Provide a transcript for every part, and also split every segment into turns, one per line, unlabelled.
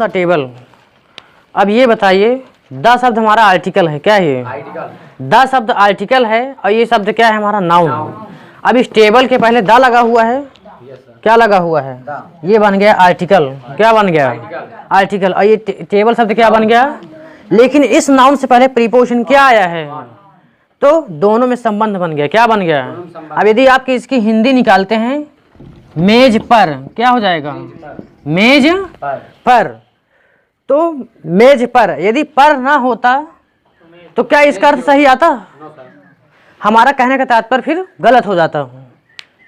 The table. अब ये बताइए, द शब्द हमारा आर्टिकल है, क्या है? द शब्द आर्टिकल है और ये शब्द क्या है? हमारा नाउन। अब इस टेबल के पहले द लगा हुआ है, क्या लगा हुआ है? ये बन गया आर्टिकल। क्या बन गया? आर्टिकल। और ये टेबल शब्द क्या बन गया? लेकिन इस नाउन से पहले प्रीपोजिशन क्या आया है? तो दोनों में संबंध बन गया। क्या बन गया? अब यदि आप इसकी हिंदी निकालते हैं, मेज पर, क्या हो जाएगा? मेज पर। तो मेज पर, यदि पर ना होता तो क्या इसका अर्थ सही आता? हमारा कहने का तात्पर्य फिर गलत हो जाता।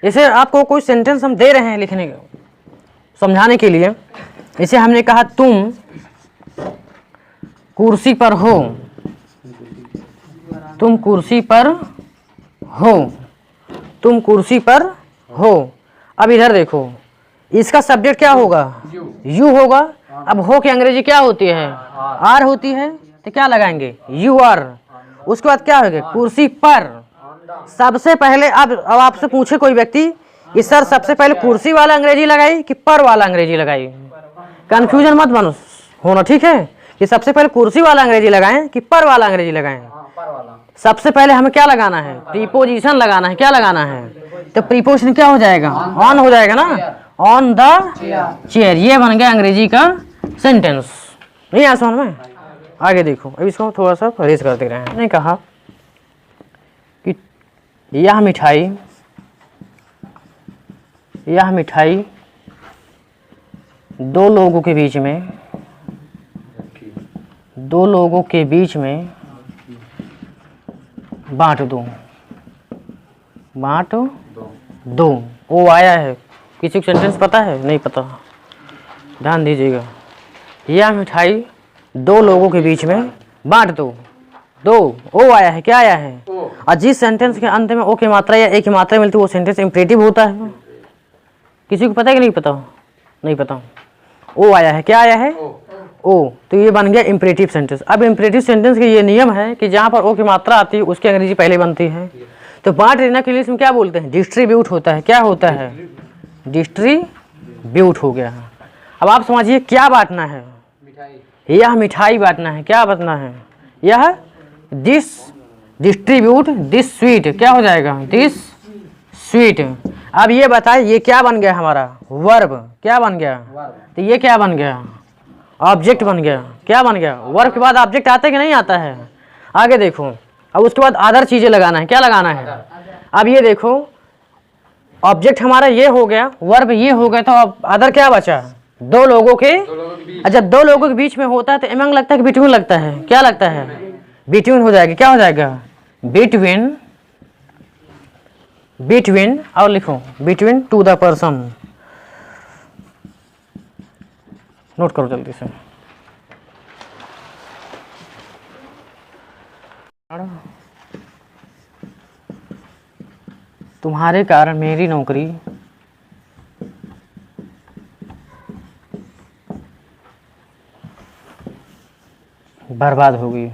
जैसे आपको कोई सेंटेंस हम दे रहे हैं लिखने के, समझाने के लिए, इसे हमने कहा तुम कुर्सी पर हो, तुम कुर्सी पर हो, तुम कुर्सी पर हो। अब इधर देखो, इसका सब्जेक्ट क्या होगा? यू होगा। अब हो की अंग्रेजी क्या होती है? आर होती है। तो क्या लगाएंगे? You are. उसके बाद क्या होगा? कुर्सी पर। सबसे पहले अब आपसे पूछे कोई व्यक्ति कि सर सबसे पहले कुर्सी वाला अंग्रेजी लगाई कि पर वाला अंग्रेजी लगाई? कंफ्यूजन मत बनो होना, ठीक है? कि सबसे पहले कुर्सी वाला अंग्रेजी लगाएं कि पर वाला अंग्रेजी लगाएं? सबसे पहले हमें क्या लगाना है? प्रीपोजिशन लगाना है। क्या लगाना है? तो प्रीपोजिशन क्या हो जाएगा? ऑन हो जाएगा ना, ऑन द चेयर। ये बन गया अंग्रेजी का सेंटेंस। नहीं आया समझ में? आगे देखो, अब इसको थोड़ा सा रेस करते रहे। हमने कहा कि यह मिठाई, यह मिठाई दो लोगों के बीच में, दो लोगों के बीच में बांट दो, बांट दो। ओ आया है। किसी को सेंटेंस पता है? नहीं पता, ध्यान दीजिएगा। यह मिठाई दो लोगों के बीच में बांट दो। दो, ओ आया है। क्या आया है? और जिस सेंटेंस के अंत में ओ की मात्रा या ए की मात्रा मिलती है वो सेंटेंस इंपरेटिव होता है। किसी को पता है कि नहीं पता? नहीं पता। ओ आया है। क्या आया है? ओ। तो ये बन गया इंपरेटिव सेंटेंस। अब इंपरेटिव सेंटेंस के ये नियम है कि जहाँ पर ओ की मात्रा आती है उसकी अंग्रेजी पहले बनती है। तो बांट देना के लिए इसमें क्या बोलते हैं? डिस्ट्रीब्यूट होता है। क्या होता है? डिस्ट्रीब्यूट हो गया। अब आप समझिए क्या बांटना है? यह मिठाई बांटना है। क्या बांटना है? यह दिस डिस्ट्रीब्यूट दिस स्वीट। क्या हो जाएगा? This sweet. अब ये बताए ये क्या बन गया? हमारा वर्ब। क्या बन गया? तो ये क्या बन गया? ऑब्जेक्ट बन गया। क्या बन गया? वर्ब के बाद ऑब्जेक्ट आता है कि नहीं आता है? आगे देखो, अब उसके बाद अदर चीजें लगाना है। क्या लगाना है? अब ये देखो, ऑब्जेक्ट हमारा ये हो गया, वर्ब ये हो गया, तो अब अदर क्या बचा? दो लोगों के। अच्छा, दो लोगों के बीच में होता है तो एमंग लगता है कि बिटवीन लगता है? क्या लगता है? बिटवीन हो जाएगा। क्या हो जाएगा? बिटवीन। बिटवीन, और लिखो between two the person. Note करो जल्दी से। तुम्हारे कारण मेरी नौकरी बर्बाद हो गई।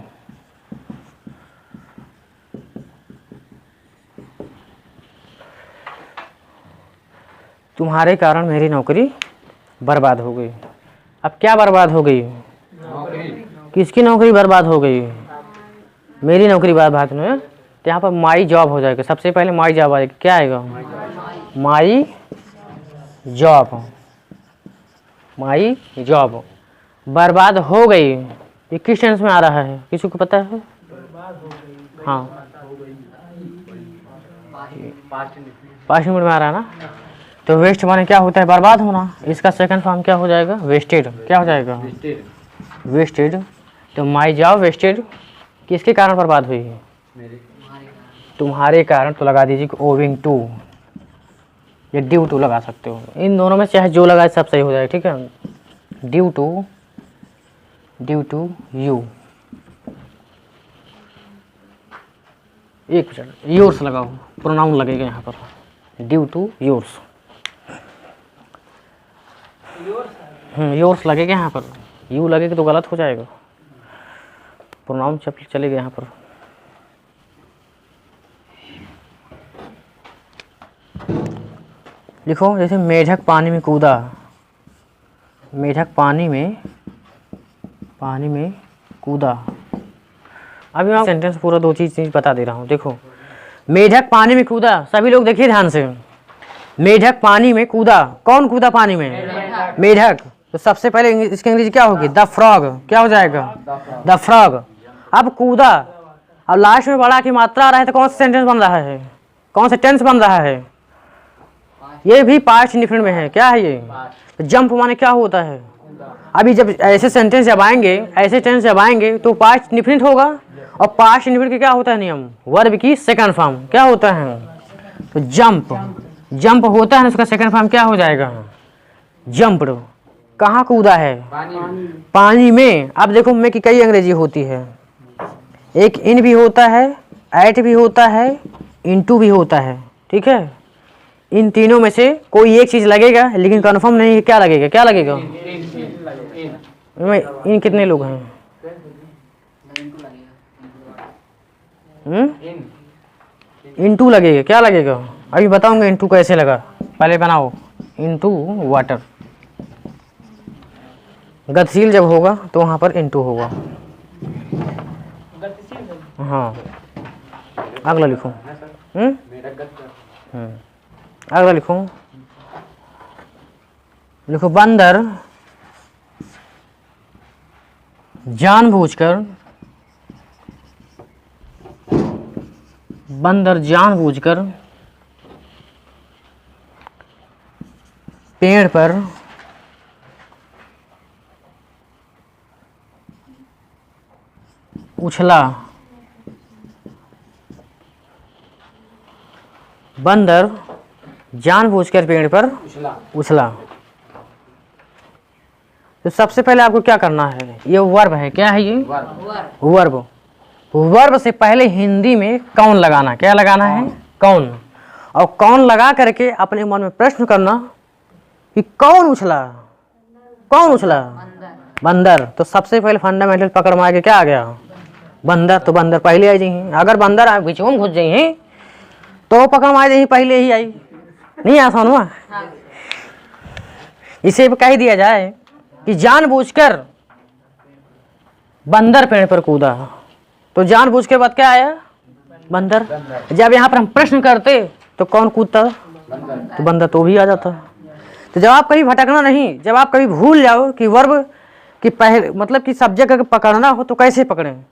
तुम्हारे कारण मेरी नौकरी बर्बाद हो गई। अब क्या बर्बाद हो गई? किसकी नौकरी बर्बाद हो गई? मेरी नौकरी बर्बाद हुई। तो यहाँ पर माई जॉब हो जाएगा। सबसे पहले माई जॉब आएगा। क्या आएगा? My job. माई जॉब बर्बाद हो गई। ये किस टेंस में आ रहा है? किसी को पता है? हाँ, पास्ट मिनट में आ रहा है ना। तो वेस्ट माने क्या होता है? बर्बाद होना। इसका सेकंड फॉर्म क्या हो जाएगा? वेस्टेड। क्या हो जाएगा? वेस्टेड। तो माई जॉब वेस्टेड किसके कारण बर्बाद हुई है? तुम्हारे कारण। तो लगा दीजिए ओविंग टू, या ड्यू टू लगा सकते हो। इन दोनों में चाहे जो लगाए सब सही हो जाएगा। ठीक है? Due to, due to you. एक मिनट, योर्स लगाओ, प्रोनाउन लगेगा यहाँ पर। Due to yours. योर्स लगेगा यहाँ पर। यू लगेगा तो गलत हो जाएगा। प्रोनाउन चलेगा यहाँ पर। लिखो जैसे मेढक पानी में कूदा, मेढक पानी में पानी में कूदा। अभी मैं सेंटेंस पूरा दो चीज़ बता दे रहा हूँ। देखो, मेढक पानी में कूदा, सभी लोग देखिए ध्यान से। मेढक पानी में कूदा, कौन कूदा पानी में? मेढक। तो सबसे पहले इसकी अंग्रेजी क्या होगी? The frog. क्या हो जाएगा? The frog. अब कूदा, अब लास्ट में बड़ा की मात्रा आ रहा है तो कौन सा सेंटेंस बन रहा है? कौन सा टेंस बन रहा है? ये भी पास्ट इंडेफिनिट में है। क्या है ये? तो जंप माने क्या होता है? अभी जब ऐसे सेंटेंस जब आएंगे, ऐसे टेंस जब आएंगे तो पास्ट इंडेफिनिट होगा। और पास्ट इंडेफिनिट क्या होता है नियम? वर्ब की सेकंड फॉर्म क्या होता है? तो जंप। जंप होता है ना, उसका सेकंड फॉर्म क्या हो जाएगा? जंप्ड। कहाँ कूदा है? पानी में। अब देखो में की कई अंग्रेजी होती है। एक इन भी होता है, एट भी होता है, इनटू भी होता है। ठीक है, इन तीनों में से कोई एक चीज लगेगा, लेकिन कंफर्म नहीं है क्या लगेगा। क्या लगेगा? इन कितने लोग हैं? इनटू लगेगा। क्या लगेगा? अभी बताऊंगा इनटू कैसे लगा, पहले बनाओ। Into water. गतिशील जब होगा तो वहां पर इनटू होगा। हाँ, अगला लिखो। अगला लिखो। लिखो, बंदर जानबूझकर, बंदर जानबूझकर पेड़ पर उछला। बंदर जानबूझकर पेड़ पर उछला। तो सबसे पहले आपको क्या करना है? ये वर्ब है। क्या है ये? वर्ब। वर्ब से पहले हिंदी में कौन लगाना। क्या लगाना है? कौन। और कौन लगा करके अपने मन में प्रश्न करना कि कौन उछला? कौन उछला? बंदर। तो सबसे पहले फंडामेंटल पकड़ मार के क्या आ गया? बंदर। तो बंदर पहले आई जाइए। अगर बंदर आप बीच में घुस जाइए तो पकड़ मार जाइए, पहले ही आई। नहीं आसान हुआ? इसे कह दिया जाए कि जानबूझकर बंदर पेड़ पर कूदा। तो जानबूझ के बाद क्या आया? बंदर। जब यहाँ पर हम प्रश्न करते तो कौन कूदता? तो बंदर तो भी आ जाता। तो जब आप कभी भटकना नहीं, जब आप कभी भूल जाओ कि वर्ब कि पहले मतलब कि सब्जेक्ट अगर पकड़ना हो तो कैसे पकड़ें,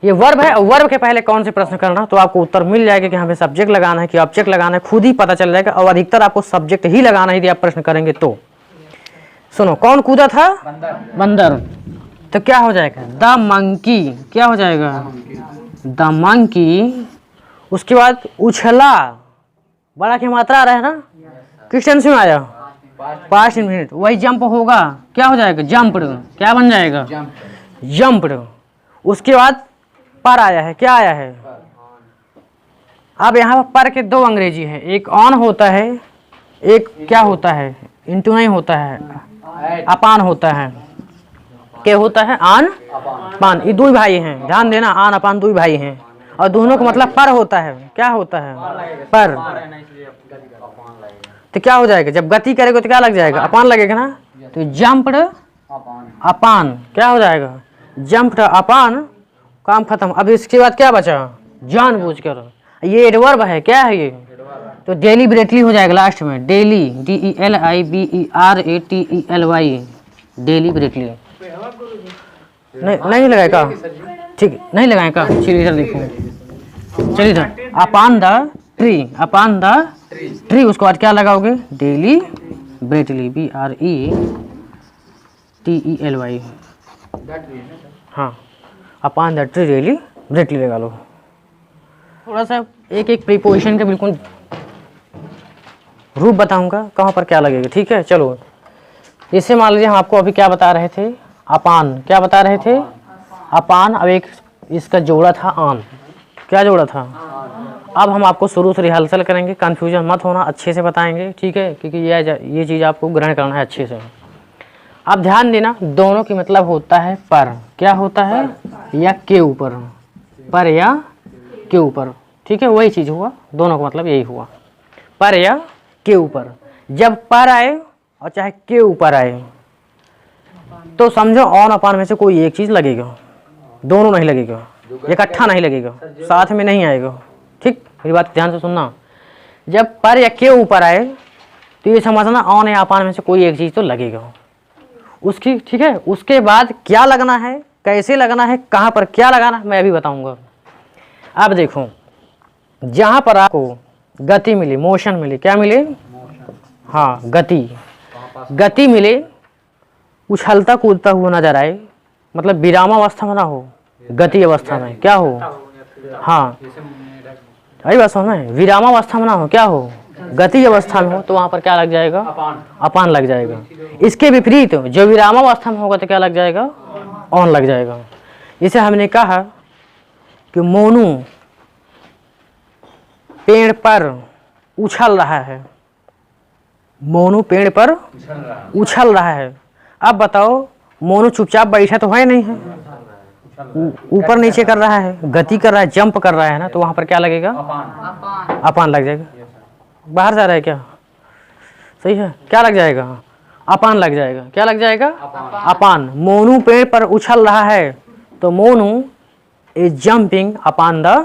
ये वर्ब है और वर्ब के पहले कौन से प्रश्न करना, तो आपको उत्तर मिल जाएगा कि यहाँ पे सब्जेक्ट लगाना है कि ऑब्जेक्ट लगाना है, खुद ही पता चल जाएगा। और अधिकतर आपको सब्जेक्ट ही लगाना है यदि आप प्रश्न करेंगे तो। सुनो, कौन कूदा था? बंदर। तो क्या हो जाएगा? The monkey. क्या हो जाएगा? The monkey. उसके बाद उछला, बड़ा की मात्रा आ रहा है ना, किस टेंस में आया? Past indefinite. वही जंप होगा, क्या हो जाएगा? जंप्ड। क्या बन जाएगा? जंप्ड। उसके बाद पर आया है, क्या आया है? अब यहाँ पर के दो अंग्रेजी है, एक ऑन होता है, एक क्या होता है? इंटू नहीं होता है, अपान होता है। क्या होता है? आन पान। ये दो भाई हैं, ध्यान देना, आन अपान दो भाई हैं और दोनों का मतलब पर होता है। क्या होता है? पर। तो क्या हो जाएगा? जब गति करेगा तो क्या लग जाएगा? अपान लगेगा ना। तो जंप्ड अपान। क्या हो जाएगा? जंप्ड अपान। काम खत्म। अब इसके बाद क्या बचा? जानबूझकर। ये एडवर्ब है। क्या है ये? तो डेलिबरेटली हो जाएगा लास्ट में। Daily, DELIBERATELY, deliberately. नहीं लगाएगा? ठीक, नहीं लगाएगा। चलिए इधर देखो, चलिए इधर। Upon the tree, upon the tree. उसके बाद क्या लगाओगे? Deliberately, BRETELY। हाँ, अपान द ट्री डेलिबरेटली लगा लो। थोड़ा सा एक एक प्रीपोजिशन का बिल्कुल रूप बताऊंगा कहाँ पर क्या लगेगा। ठीक है, चलो। जैसे मान लीजिए हम आपको अभी क्या बता रहे थे? अपान। क्या बता रहे थे? अपान। अब एक इसका जोड़ा था आन। क्या जोड़ा था? अब हम आपको शुरू से रिहर्सल करेंगे, कंफ्यूजन मत होना, अच्छे से बताएंगे। ठीक है, क्योंकि ये चीज़ आपको ग्रहण करना है अच्छे से। अब ध्यान देना, दोनों की मतलब होता है पर। क्या होता है? या के ऊपर। पर या के ऊपर। ठीक है, वही चीज़ हुआ, दोनों का मतलब यही हुआ, पर या के ऊपर। जब पर आए और चाहे के ऊपर आए, तो समझो ऑन अपान में से कोई एक चीज लगेगा, दोनों नहीं लगेगा, इकट्ठा नहीं लगेगा, साथ में नहीं आएगा। ठीक, मेरी बात ध्यान से सुनना। जब पर या के ऊपर आए तो ये समझना ऑन या अपान में से कोई एक चीज तो लगेगा उसकी। ठीक है, उसके बाद क्या लगना है, कैसे लगना है, कहाँ पर क्या लगाना मैं अभी बताऊंगा। अब देखो, जहां पर आपको गति मिली, मोशन मिली, क्या मिले, हाँ गति मिले, उछलता कूदता हुआ नजर आए, मतलब विरामावस्था में ना हो, गति अवस्था में क्या हो, हाँ अरे बात समझ में, विरामावस्था में ना हो, क्या हो, गति अवस्था में हो, तो वहां पर क्या लग जाएगा, अपान लग जाएगा। इसके विपरीत जो विरामावस्था में होगा तो क्या लग जाएगा, ऑन लग जाएगा। इसे हमने कहा कि मोनू पेड़ पर उछल रहा है, मोनू पेड़ पर उछल रहा है। अब बताओ, मोनू चुपचाप बैठा तो है नहीं है, ऊपर नीचे कर रहा है, गति कर रहा है, जंप कर रहा है ना, तो वहां पर क्या लगेगा, अपान लग जाएगा। बाहर जा रहा है क्या, सही है, क्या लग जाएगा, अपान लग जाएगा। क्या लग जाएगा, अपान। मोनू पेड़ पर उछल रहा है तो Monu is jumping upon the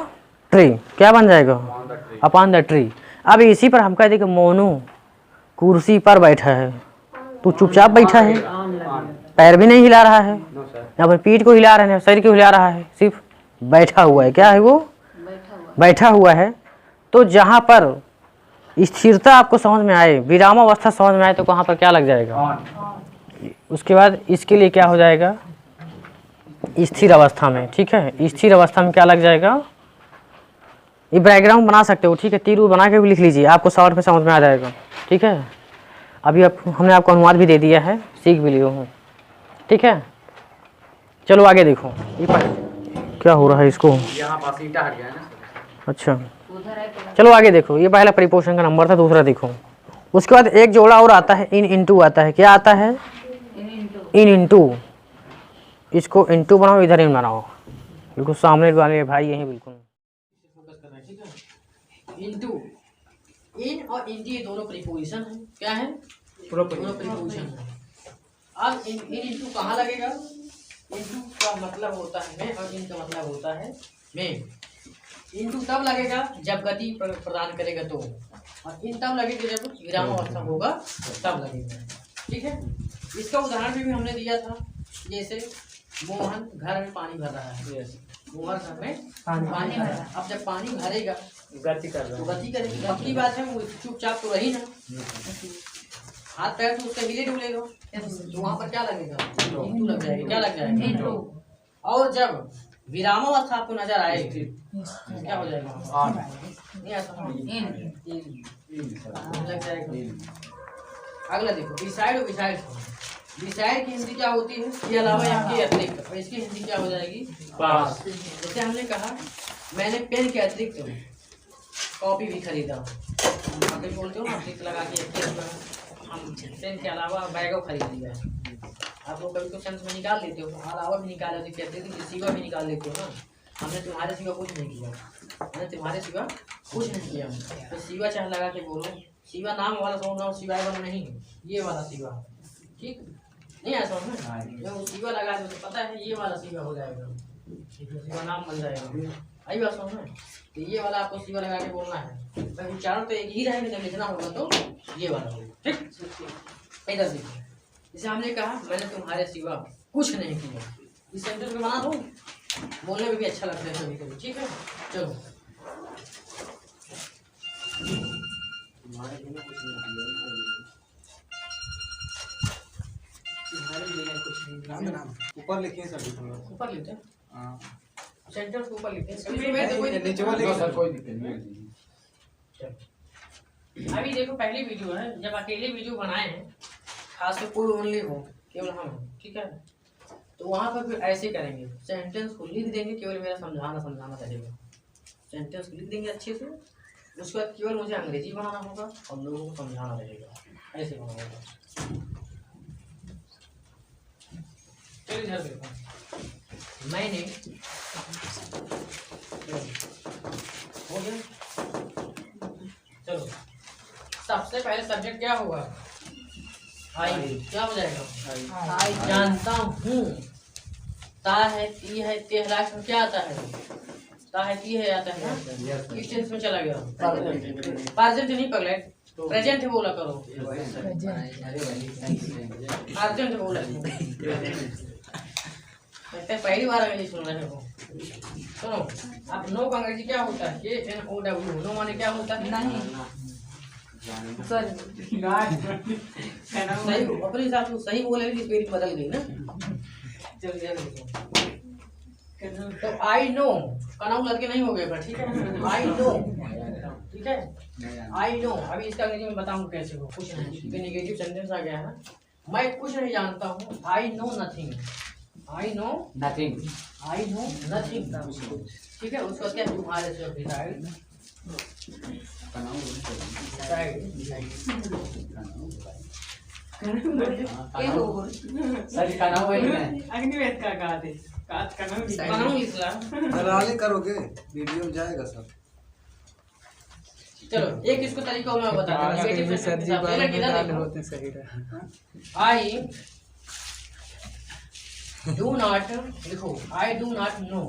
tree, क्या बन जाएगा, अपान द ट्री। अब इसी पर हम कहते कि मोनू कुर्सी पर बैठा है, तो चुपचाप बैठा है, पैर भी नहीं हिला रहा है, या फिर पीठ को हिला रहा है, शरीर को हिला रहा है, सिर्फ बैठा हुआ है। क्या है वो, बैठा हुआ है। तो जहां पर स्थिरता आपको समझ में आए, विरामावस्था समझ में आए, तो वहां पर क्या लग जाएगा। उसके बाद इसके लिए क्या हो जाएगा, स्थिर अवस्था में। ठीक है, स्थिर अवस्था में क्या लग जाएगा, ये डायग्राम बना सकते हो। ठीक है, तीर बना के भी लिख लीजिए, आपको शॉर्ट में समझ में आ जाएगा। ठीक है, अभी हमने आपको अनुवाद भी दे दिया है, सीख भी लियो हूँ। ठीक है, चलो आगे देखो, ये क्या हो रहा है इसको, यहाँ पास ईंटा हट गया है ना। अच्छा, चलो आगे देखो, ये पहला प्रीपोजिशन का नंबर था। दूसरा देखो, उसके बाद एक जोड़ा और आता है, इन इंटू आता है। क्या आता है, इन इंटू। इसको इंटू बनाओ, इधर इन बनाओ, बिल्कुल सामने वाले भाई यही बिल्कुल इंटू। इन और इंटू ये दोनों प्रीपोजिशन है। क्या है, दोनों प्रीपोजिशन है। अब इन इंटू कहाँ लगेगा, इंटू का मतलब होता है में, और इन का मतलब होता है में। इंटू तब लगेगा जब गति प्रदान करेगा तो, और इन तब लगेगा जब विरामावस्था होगा तब लगेगा। ठीक है, इसका उदाहरण भी हमने दिया था, जैसे मोहन घर में पानी भर रहा है, मोहन घर में पानी भर रहा है। अब जब पानी भरेगा गति कर रहा है, तो गति करेगी, अपनी बात है, वो चुपचाप तो रही ना, हाथ पैर तो उसका हिले डुलेगा, तो वहां पर क्या लगेगा, इंटू लग जाएगा। क्या लग जाएगा, इंटू। और जब विरामावस्था आपको नजर आए क्या हो जाएगा, लग जाएगा। अगला देखो, बिसाइड और बिसाइड। बिसाइड की हिंदी क्या होती है, इसके अलावा यहाँ के अतिरिक्त, और इसकी हिंदी क्या हो जाएगी, पास। जैसे हमने कहा, मैंने पेन के अतिरिक्त कॉपी भी खरीदा। आप बोलते हो ना, अतिरिक्त लगा के हम पेन के अलावा बैगो खरीद लिया। आप लोग कभी क्वेश्चन में निकाल लेते हो, अलावा भी निकाल लेते हो, सिवा भी निकाल लेते हो ना। हमने तुम्हारे सिवा कुछ नहीं किया, हमने तुम्हारे सिवा कुछ नहीं किया। तो सिवा चाहे लगा के बोलो, सिवा नाम वाला समझ रहा हूँ, सिवाय वाला नहीं, ये वाला सिवा। ठीक नहीं है समझ में, जब सिवा लगा दो तो पता है ये वाला सिवा हो जाएगा, सिवा नाम बन जाएगा। आई बात समझ में, तो ये वाला आपको सिवा लगा के बोलना है। उच्चारण तो एक ही रहेगा, जब लिखना होगा तो ये वाला होगा। ठीक, इधर देखिए, जैसे हमने कहा, मैंने तुम्हारे सिवा कुछ नहीं किया, इस सेंटेंस में बना दो, बोलने में भी अच्छा लगता है कभी कभी। ठीक है, चलो
ऊपर लिखिए सर,
ऊपर लिखते हैं, सेंटेंस को ऊपर लिखते हैं,
नीचे वाले सर कोई दिक्कत नहीं।
अभी देखो, पहली वीडियो है, जब अकेले वीडियो बनाए हैं, खास कर कोई ओनली हो, केवल हम, ठीक है, तो वहाँ पर फिर ऐसे करेंगे, सेंटेंस को लिख देंगे, केवल मेरा समझाना रहेगा। सेंटेंस को लिख देंगे अच्छे से, उसके बाद केवल मुझे अंग्रेजी बनाना होगा और लोगों को समझाना रहेगा, ऐसे बनाना होगा। चलिए इधर देखो, मैंने हो गया। चलो, सबसे पहले सब्जेक्ट क्या होगा, आई क्या हो जाएगा? आई जानता हूँ। ता है, ती है, ते लास्ट में क्या आता है? ता है, ती है आता है ना? किस टेंस में चला गया? प्रेजेंट नहीं पकड़े, प्रेजेंट बोला करो। प्रेजेंट बोला लगता है पहली बार अंग्रेजी सुन रहे हो। सुनो, आप नो का अंग्रेजी क्या होता है? KNOW। नो माने क्या होता है? नहीं। सही अपने हिसाब से सही बोले कि स्पेलिंग बदल गई ना। चलिए तो आई नो कनाऊ लड़के नहीं हो गए पर ठीक है। आई नो ठीक है। आई नो अभी इसका अंग्रेजी में बताऊं कैसे हो। कुछ नहीं, नेगेटिव सेंटेंस आ गया है ना। मैं कुछ नहीं जानता हूँ। I know nothing. I know
nothing.
I know nothing ठीक है। उसको क्या तुम्हारे से डिसाइड
सर कनाऊ है
अग्निवेद का गाते
कनाऊ इसला।
दलाली करोगे वीडियो में जाएगा सब।
चलो एक इसको तरीका मैं बताता हूँ। नेगेटिव सेंटेंस के साथ किधर
होते सही रहा।
आई डू नॉट लिखो। I do not know.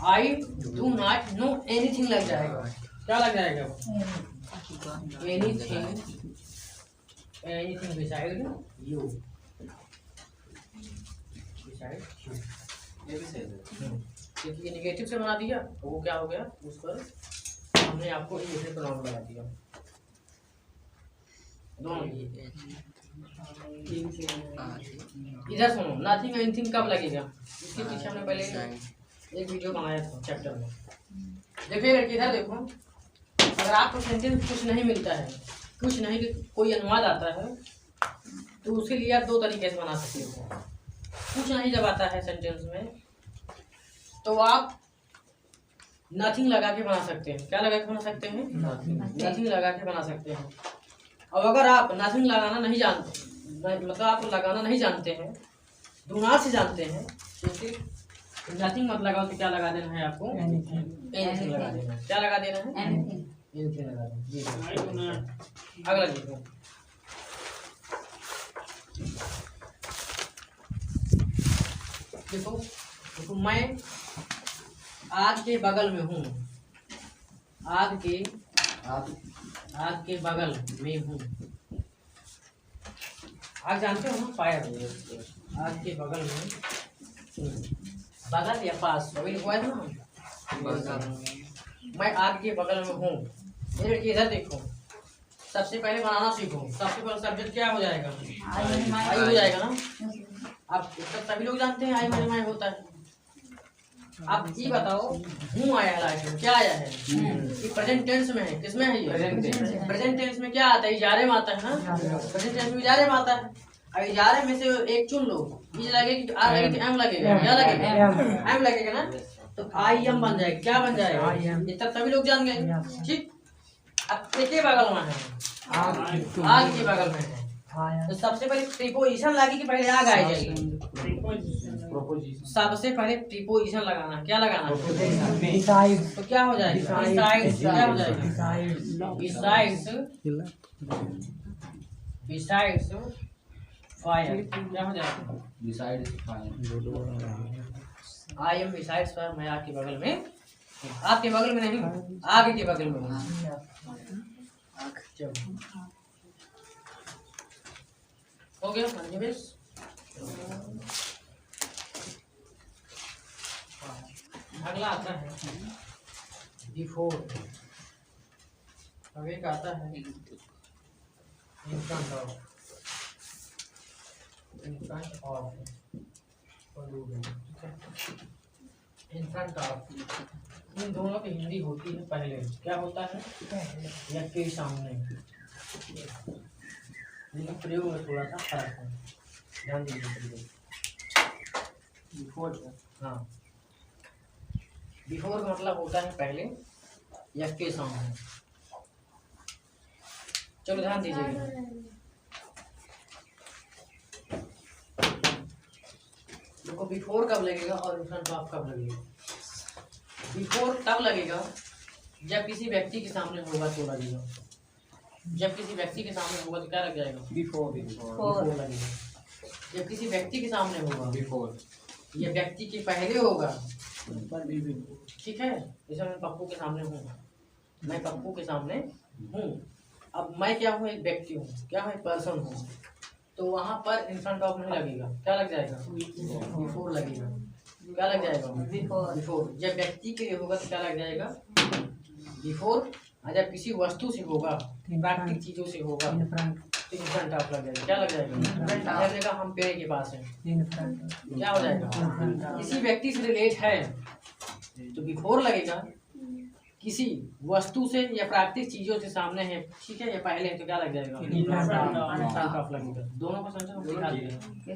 I do not know anything लग जाएगा। क्या लग जाएगा? Anything anything beside you. Beside क्योंकि नेगेटिव से बना दिया तो वो क्या हो गया? उस पर हमने आपको इंग्लिश प्रोनाउन बना दिया। दोनों इधर सुनो। नथिंग एनीथिंग कब लगेगा? इसके पीछे हमने पहले एक वीडियो बनाया था चैप्टर में। देखिए लड़की इधर देखो। अगर आपको सेंटेंस कुछ नहीं मिलता है, कुछ नहीं कोई अनुवाद आता है, तो उसके लिए आप दो तरीके से बना सकते हो। कुछ नहीं जब आता है सेंटेंस में तो आप नथिंग लगा के बना सकते हैं। क्या लगा के बना सकते हैं? नथिंग लगा के बना सकते हैं। अब अगर आप नथिंग लगाना नहीं जानते, मतलब आप लगाना नहीं जानते हैं, डू नॉट से जानते हैं, तो सिर्फ नथिंग मत लगाओ तो क्या लगा देना है आपको? एनीथिंग लगा देना है। क्या लगा देना है? एनीथिंग लगा देना। अगला देखो। देखो देखो मैं आग के बगल में हूँ। आग के बगल में हूँ। आग जानते हो ना? फायर। आग के बगल में बगल या पास अभी लिखवाया था ना। मैं आग के बगल में हूँ। ये लड़की इधर देखो। सबसे पहले बनाना सीखो। सबसे पहले सब्जेक्ट क्या हो जाएगा? आई हो जाएगा ना। आप सभी लोग जानते हैं आई माई होता है। आप ये बताओ हूँ आया है लास्ट में, क्या आया है? ये प्रेजेंट टेंस में है। किसमें है ये? प्रेजेंट टेंस में क्या आता है? इजारे में आता है ना। प्रेजेंट टेंस में इजारे में आता है। अब इजारे में से एक चुन लो। इज लगेगी कि आर लगेगी, एम लगेगा। क्या लगेगा? एम लगेगा ना। तो आई एम बन जाएगा। क्या बन जाएगा? ये तब सभी लोग जान गए। ठीक। अब के बगल में है, आग के बगल में है, तो सबसे पहले प्रीपोजिशन लगी कि पहले आग आ जाएगी? सबसे पहले प्रीपोजिशन लगाना। क्या लगाना? तो क्या हो जाएगा? बिसाइड्स। क्या हो जाएगा? Besides fire. क्या हो जाएगा?
Besides fire.
I am besides fire. मैं आग के बगल में, आपके बगल में नहीं, आग के बगल में हूँ। हो गया निवेश। अगला आता है बिफोर। अब एक आता है in front of. In front of in front of. इन दोनों की हिंदी होती है पहले। क्या होता है? या के सामने। लेकिन प्रयोग में थोड़ा सा फर्क है, ध्यान दीजिए। बिफोर, हाँ, बिफोर का मतलब होता है पहले या के सामने। चलो ध्यान दीजिएगा। देखो बिफोर कब लगेगा और फ्रंट ऑफ कब लगेगा। बिफोर तब लगेगा जब किसी व्यक्ति के सामने होगा तो लगेगा। जब किसी व्यक्ति के सामने होगा तो क्या लग जाएगा?
बिफोर
बिफोर लगेगा। जब किसी व्यक्ति के सामने होगा,
बिफोर
ये व्यक्ति के पहले होगा,
पर भी
ठीक है। जैसे मैं पप्पू के सामने हूँ, मैं पप्पू के सामने हूँ, अब मैं क्या हूँ? एक व्यक्ति हूँ, क्या है? पर्सन हूँ, तो वहाँ पर इन फ्रंट ऑफ नहीं लगेगा, क्या लग जाएगा? बिफोर लगेगा। क्या लग जाएगा? बिफोर। जब व्यक्ति के लिए होगा तो क्या लग जाएगा? बिफोर। और जब किसी वस्तु से होगा, प्राकृतिक चीजों से होगा, तो इन फ्रंट ऑफ लग जाएगा। क्या लग जाएगा? हर जगह हम पेड़ के पास हैं, क्या हो जाएगा? किसी व्यक्ति से रिलेट है तो बिफोर लगेगा। किसी वस्तु से या प्राकृतिक चीजों से सामने है, ठीक है, या पहले है, तो क्या लग जाएगा? फ्रंट ऑफ लगेगा। दोनों को समझो, हम दिखा देंगे।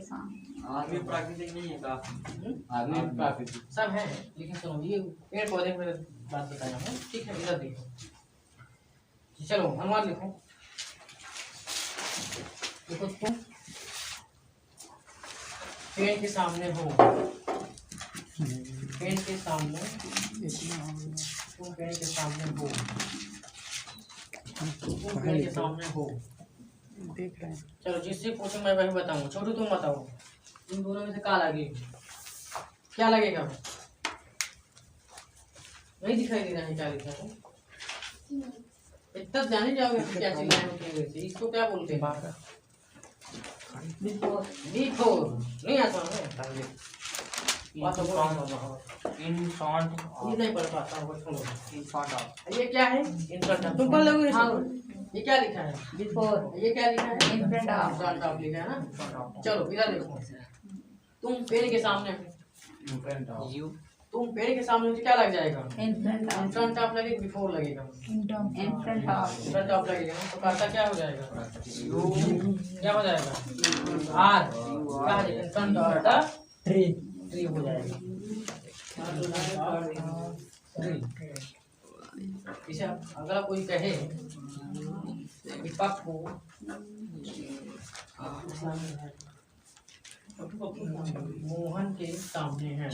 आदमी प्राकृतिक नहीं है का?
आदमी प्राकृतिक
सब है, लेकिन सुनो, ये पेड़ पौधे में बात बताया हूँ, ठीक है। इधर देखो, चलो अनुवाद लिखो। देखो, तुम पेड़ के सामने हो, पेड़ के सामने, तुम पेड़ के सामने हो, तुम पेड़ के सामने हो,
देख रहे हैं।
चलो जिससे पूछो मैं वही बताऊँ। छोटू तुम बताओ, इन दोनों में से क्या लगेगा? क्या लगेगा? नहीं दिखाई दे रहा है क्या लिखा है? इतना जाने जाओगे तो क्या चीज है? इसको क्या बोलते हैं? बिफोर। नहीं आता है बात तो
इन फ्रंट
ये नहीं पढ़ पाता हूँ, छोड़ो।
इन फ्रंट ऑफ
ये क्या है? In front of. तुम पढ़ लोगे? ये क्या लिखा है?
बिफोर।
ये क्या लिखा है?
In front of.
Front of लिखा है ना। चलो इधर देखो, तुम पेड़ के सामने हो,
इन फ्रंट ऑफ यू
तुम पेड़ के सामने हो तो क्या लग जाएगा?
In front
in front of लगेगा, बिफोर लगेगा?
इन फ्रंट ऑफ।
फ्रंट ऑफ लगेगा ना, तो कर्ता क्या हो जाएगा? क्या हो जाएगा? आर। क्या हो जाएगा? Front of the
tree
tree हो जाएगा। इसे अगला कोई कहे कि पप्पू मोहन के सामने है,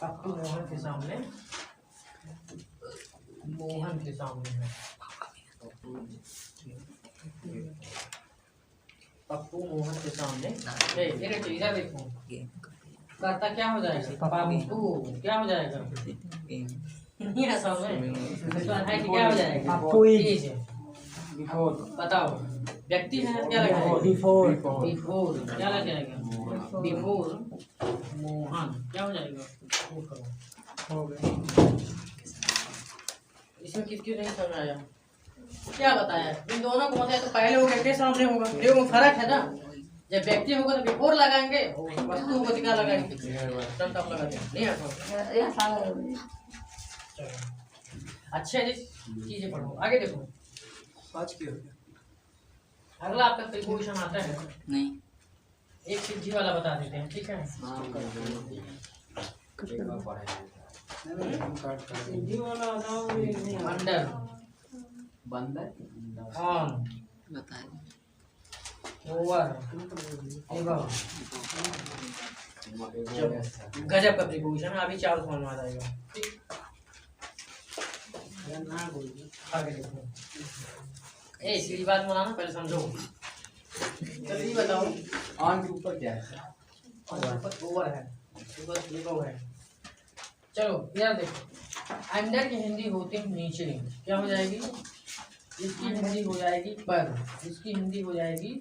पप्पू मोहन के सामने, मोहन के सामने है, पप्पू मोहन के सामने है। इधर देखो, कर्ता क्या हो जाएगा? पप्पू। क्या हो जाएगा? नहीं है समझ में? है कि क्या हो जाएगा?
पप्पू
इज।
बिफोर
बताओ, व्यक्ति है, क्या लग जाएगा?
Before
before. क्या लग जाएगा? बिफोर मोहन। क्या हो जाएगा? वो करो।
हो गए।
इसमें किसकी नहीं समझ आया? क्या बताया? इन दोनों को बताया तो पहले होगा के सामने होगा, देखो फर्क है ना। जब व्यक्ति होगा तो बिफोर लगाएंगे, वस्तु होगा तो क्या लगाएंगे? फ्रंट ऑफ लगाएंगे। नहीं आता? अच्छे चीजें पढ़ो, आगे देखो।
आज की हो गया?
अगला आपका प्रीपोजिशन आता है,
नहीं।
एक सिद्धि वाला बता देते हैं, ठीक है। अंडर,
बंदर
ऑन,
बताए।
Over, above. गजब का प्रीपोजिशन है, अभी चार समझ में आ जाएगा, ठीक। आगे देखो, ए सीधी बात बनाना, पहले समझो। जल्दी बताओ,
ऑन के ऊपर क्या है?
ओवर है, ऊपर एबव है। चलो यार देखो, अंडर की हिंदी होती है नीचे, क्या हो जाएगी? इसकी हिंदी हो जाएगी पर, इसकी हिंदी हो जाएगी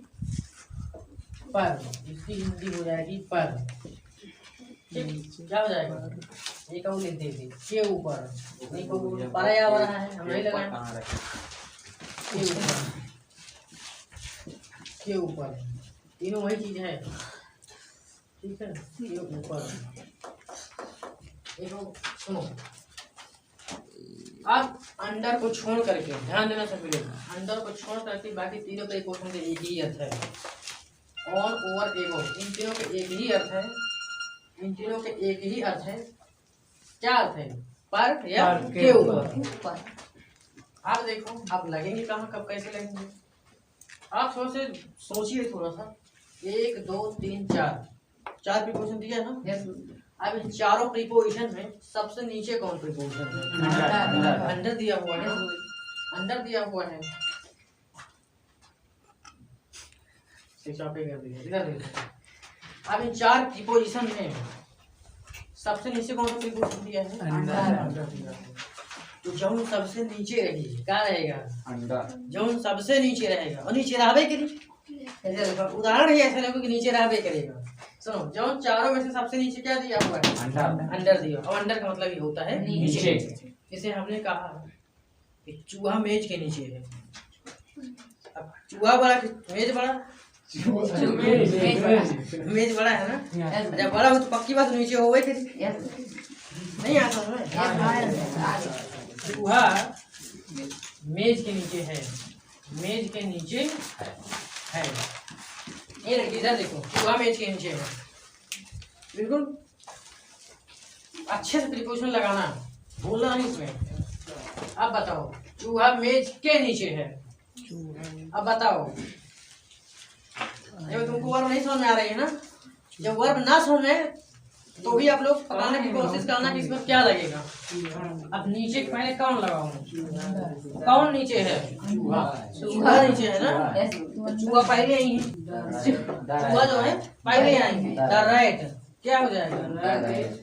पर, इसकी हिंदी हो जाएगी पर, ठीक। क्या हो जाएगा? एक और लिख देंगे के ऊपर, नहीं को पराया आ रहा है, हम नहीं लगाएं। के ऊपर, के ऊपर, तीनों वही चीज है, ठीक है। के ऊपर। देखो सुनो, अब अंडर को छोड़ करके ध्यान देना सभी लोग, अंडर को छोड़ करके बाकी तीनों का क्वेश्चन के एक ही अर्थ है। ऑन, ओवर, एबव, इन तीनों के एक ही अर्थ है, इन तीनों के एक ही अर्थ है। क्या अर्थ है? पर या के ऊपर। आप देखो, आप लगेंगे कहाँ, कब, कैसे लगेंगे? आप सोचिए थोड़ा सा। 1 2 3 4 प्रीपोजिशन दिया है ना। अब इन चारों प्रीपोजिशन में सबसे नीचे कौन प्रीपोजिशन है? अंडर दिया हुआ है, अंडर दिया हुआ है। इधर देखो, अब इन चार प्रीपोजिशन में सबसे नीचे कौन सा प्रीपोजिशन दिया है? अंडर दिया है। तो जौन सबसे नीचे रही क्या रहेगा? अंडर। जौन सबसे नीचे रहेगा और नीचे रहबे करी, उदाहरण ही ऐसा लगो कि नीचे रहबे करेगा। सुनो, जौन चारों में से सबसे नीचे क्या दिया हुआ है? अंडर। अंडर दिया, और अंडर का मतलब ये होता है नीचे। जैसे हमने कहा कि चूहा मेज के नीचे है। अब चूहा बड़ा कि मेज बड़ा? मेज बड़ा है ना। जब बड़ा हो तो पक्की बात नीचे होवे करी, नहीं आता है। चूहा मेज के नीचे है, मेज के नीचे है। ये लड़की इधर देखो, चूहा मेज के नीचे है। बिल्कुल अच्छे से प्रीपोजिशन लगाना, बोलना नहीं इसमें। अब बताओ, चूहा मेज के नीचे है। अब बताओ, जब तुमको वर्ब नहीं समझ में आ रही है ना, जब वर्ब ना समझ में तो भी आप लोग पढ़ाने की कोशिश करना कि इसमें क्या लगेगा। अब नीचे पहले कौन लगाऊं? कौन नीचे है? चूहा नीचे है ना। चूहा पहले आई है, चूहा जो है पहले आएंगे। द राइट क्या हो जाएगा?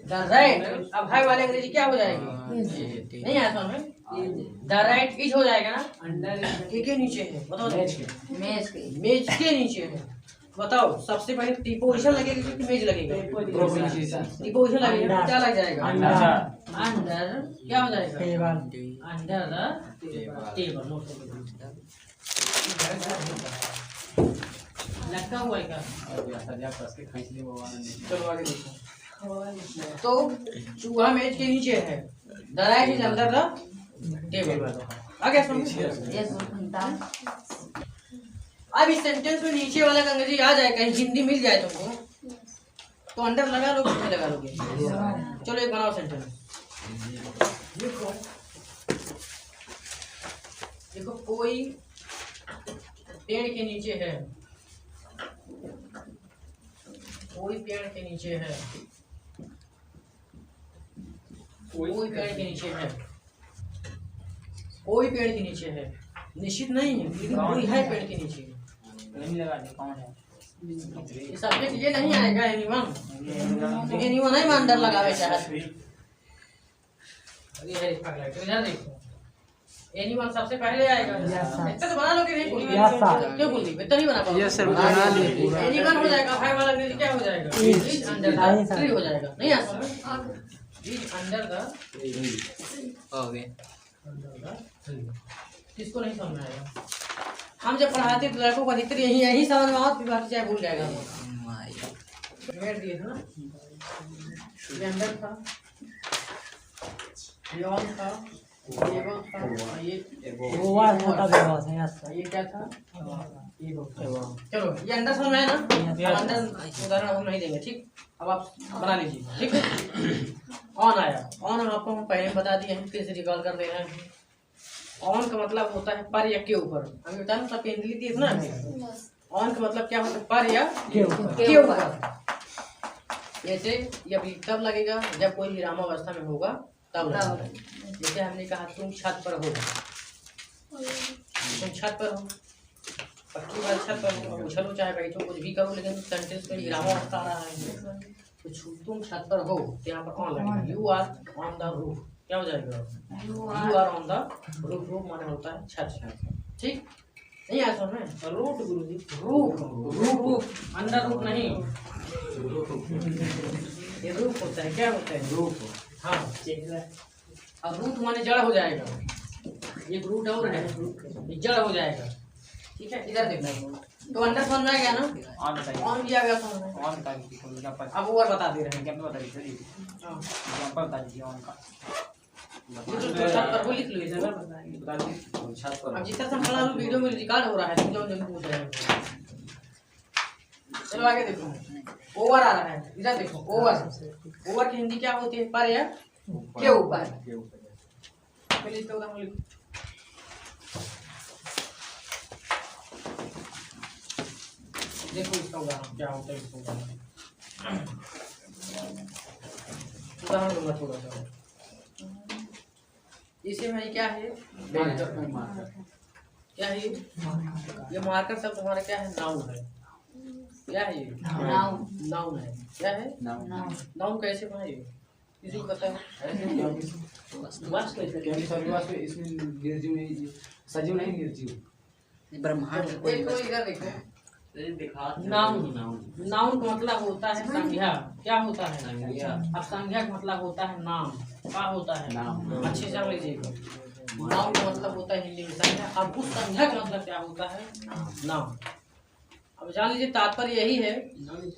The right. अब हाई वाले अंग्रेजी क्या हो जाएगी? नहीं आया समझ में? द राइट इज हो जाएगा ना। अंडर के नीचे है, बताओ। मेज के नीचे है। बताओ, सबसे पहले प्रीपोजिशन लगेगा कि मेज लगेगा? प्रीपोजिशन लगेगा, क्या लग जाएगा? अंडर क्या हो जाएगा? Under the table. लगता हुआ है क्या? चलो आगे देखो। तो चूहा मेज के नीचे है, the right is under the table. आगे समझ। अब इस सेंटेंस में नीचे वाला का अंग्रेजी आ जाए, कहीं हिंदी मिल जाए तुमको तो अंडर लगा लो, किसमें लगा लोगे? चलो एक बनाओ सेंटेंस। देखो देखो, कोई पेड़ के नीचे है, कोई पेड़ के नीचे है, कोई पेड़ के नीचे है, कोई पेड़ के नीचे है। निश्चित नहीं है, लेकिन कोई है पेड़ के नीचे।
कौन है?
ये सब्जेक्ट ये नहीं आएगा एनीवन, एनीवन नहीं में अंडर लगावे चाहते। इधर देखो, एनीवन सबसे पहले आएगा। इतना तो बना लो कि नहीं बोल क्यों बोल दी? इतना नहीं बना पाओ। यस सर, बना ली। एनीवन हो जाएगा, फाइव वाला अंग्रेजी क्या हो जाएगा? इज अंडर द ट्री हो जाएगा। नहीं आ सकता, इज अंडर द
हो गए।
किसको नहीं समझ आएगा? हम जब पढ़ाते तो लड़कों को अधिकतर यही समझ में आवत, बाकी चाहे भूल जाएगा। मेड दिए थे ना, ये अंडर था, ये ऑन था, ये वो था, ये क्या था? चलो ये अंडर समझ में आया ना। अंडर उदाहरण हम नहीं देंगे, ठीक। अब आप बना लीजिए, ठीक है। ऑन आया, ऑन आपको हम पहले बता दिए हैं, फिर से रिकॉल कर दे रहे हैं। ऑन का मतलब होता है पर या के ऊपर। हमें बताया ना, सबके हिंदी दी ना। ऑन का मतलब क्या होता है? पर या के ऊपर। जैसे ये अभी तब लगेगा जब कोई विरामावस्था में होगा तब लगेगा। जैसे हमने कहा तुम छत पर हो, तुम छत पर हो, पक्की बात छत पर हो, उछलो चाहे बैठो कुछ भी करो, लेकिन सेंटेंस में विरामावस्था आ रहा है। तो तुम छत पर हो तो यहाँ पर ऑन लगेगा। You are on the roof क्या हो जाएगा? यू आर ऑन द रूफ। रूफ माने होता है छत, ठीक। नहीं आया समझ में? रूफ गुरुजी, रूफ रूफ अंडर रूफ नहीं, ये रूफ होता है। क्या होता है? रूफ। हाँ, और रूट माने जड़ हो जाएगा। ये रूट और है, ये जड़ हो जाएगा, ठीक है। इधर देखना, तो अंडर समझ में आ गया ना? ऑन भी आ गया समझ में।
ऑन का एग्जांपल
अब और बता दे रहे हैं।
एग्जांपल बता दीजिए, एग्जांपल बता दीजिए ऑन का।
छत पर वो लिख लो इधर,
बता दीजिए छत पर।
अब जिस तरह से हमारा वीडियो में रिकॉर्ड हो रहा है, तुम लोग जो पूछ रहे हो। चलो आगे देखो, ओवर आ रहा है। इधर देखो, ओवर। ओवर की हिंदी क्या होती है? पर या के ऊपर। पहले इसका उदाहरण लिखो। देखो इसका उदाहरण क्या होता है। इसका उदाहरण उदाहरण दूंगा थोड़ा सा। इसे भाई क्या है, क्या है ये मार्कर सब तुम्हारा क्या है, नाउन है। क्या है ये,
नाउन।
नाउन है। क्या है,
नाउन।
नाउन कैसे बनाए, किसी को पता है?
इसमें निर्जीव नहीं, सजीव नहीं, निर्जीव।
ब्रह्मांड
एक तो इधर देखो, नाउन। नाउन का मतलब होता है संज्ञा। क्या होता है,
संज्ञा।
अब संज्ञा का मतलब होता है नाम। क्या होता है,
नाम।
अच्छे से समझ लीजिएगा। नाउन का मतलब होता है हिंदी में संज्ञा। अब उस संज्ञा का मतलब क्या होता है, नाम। अब जान लीजिए तात्पर्य यही है,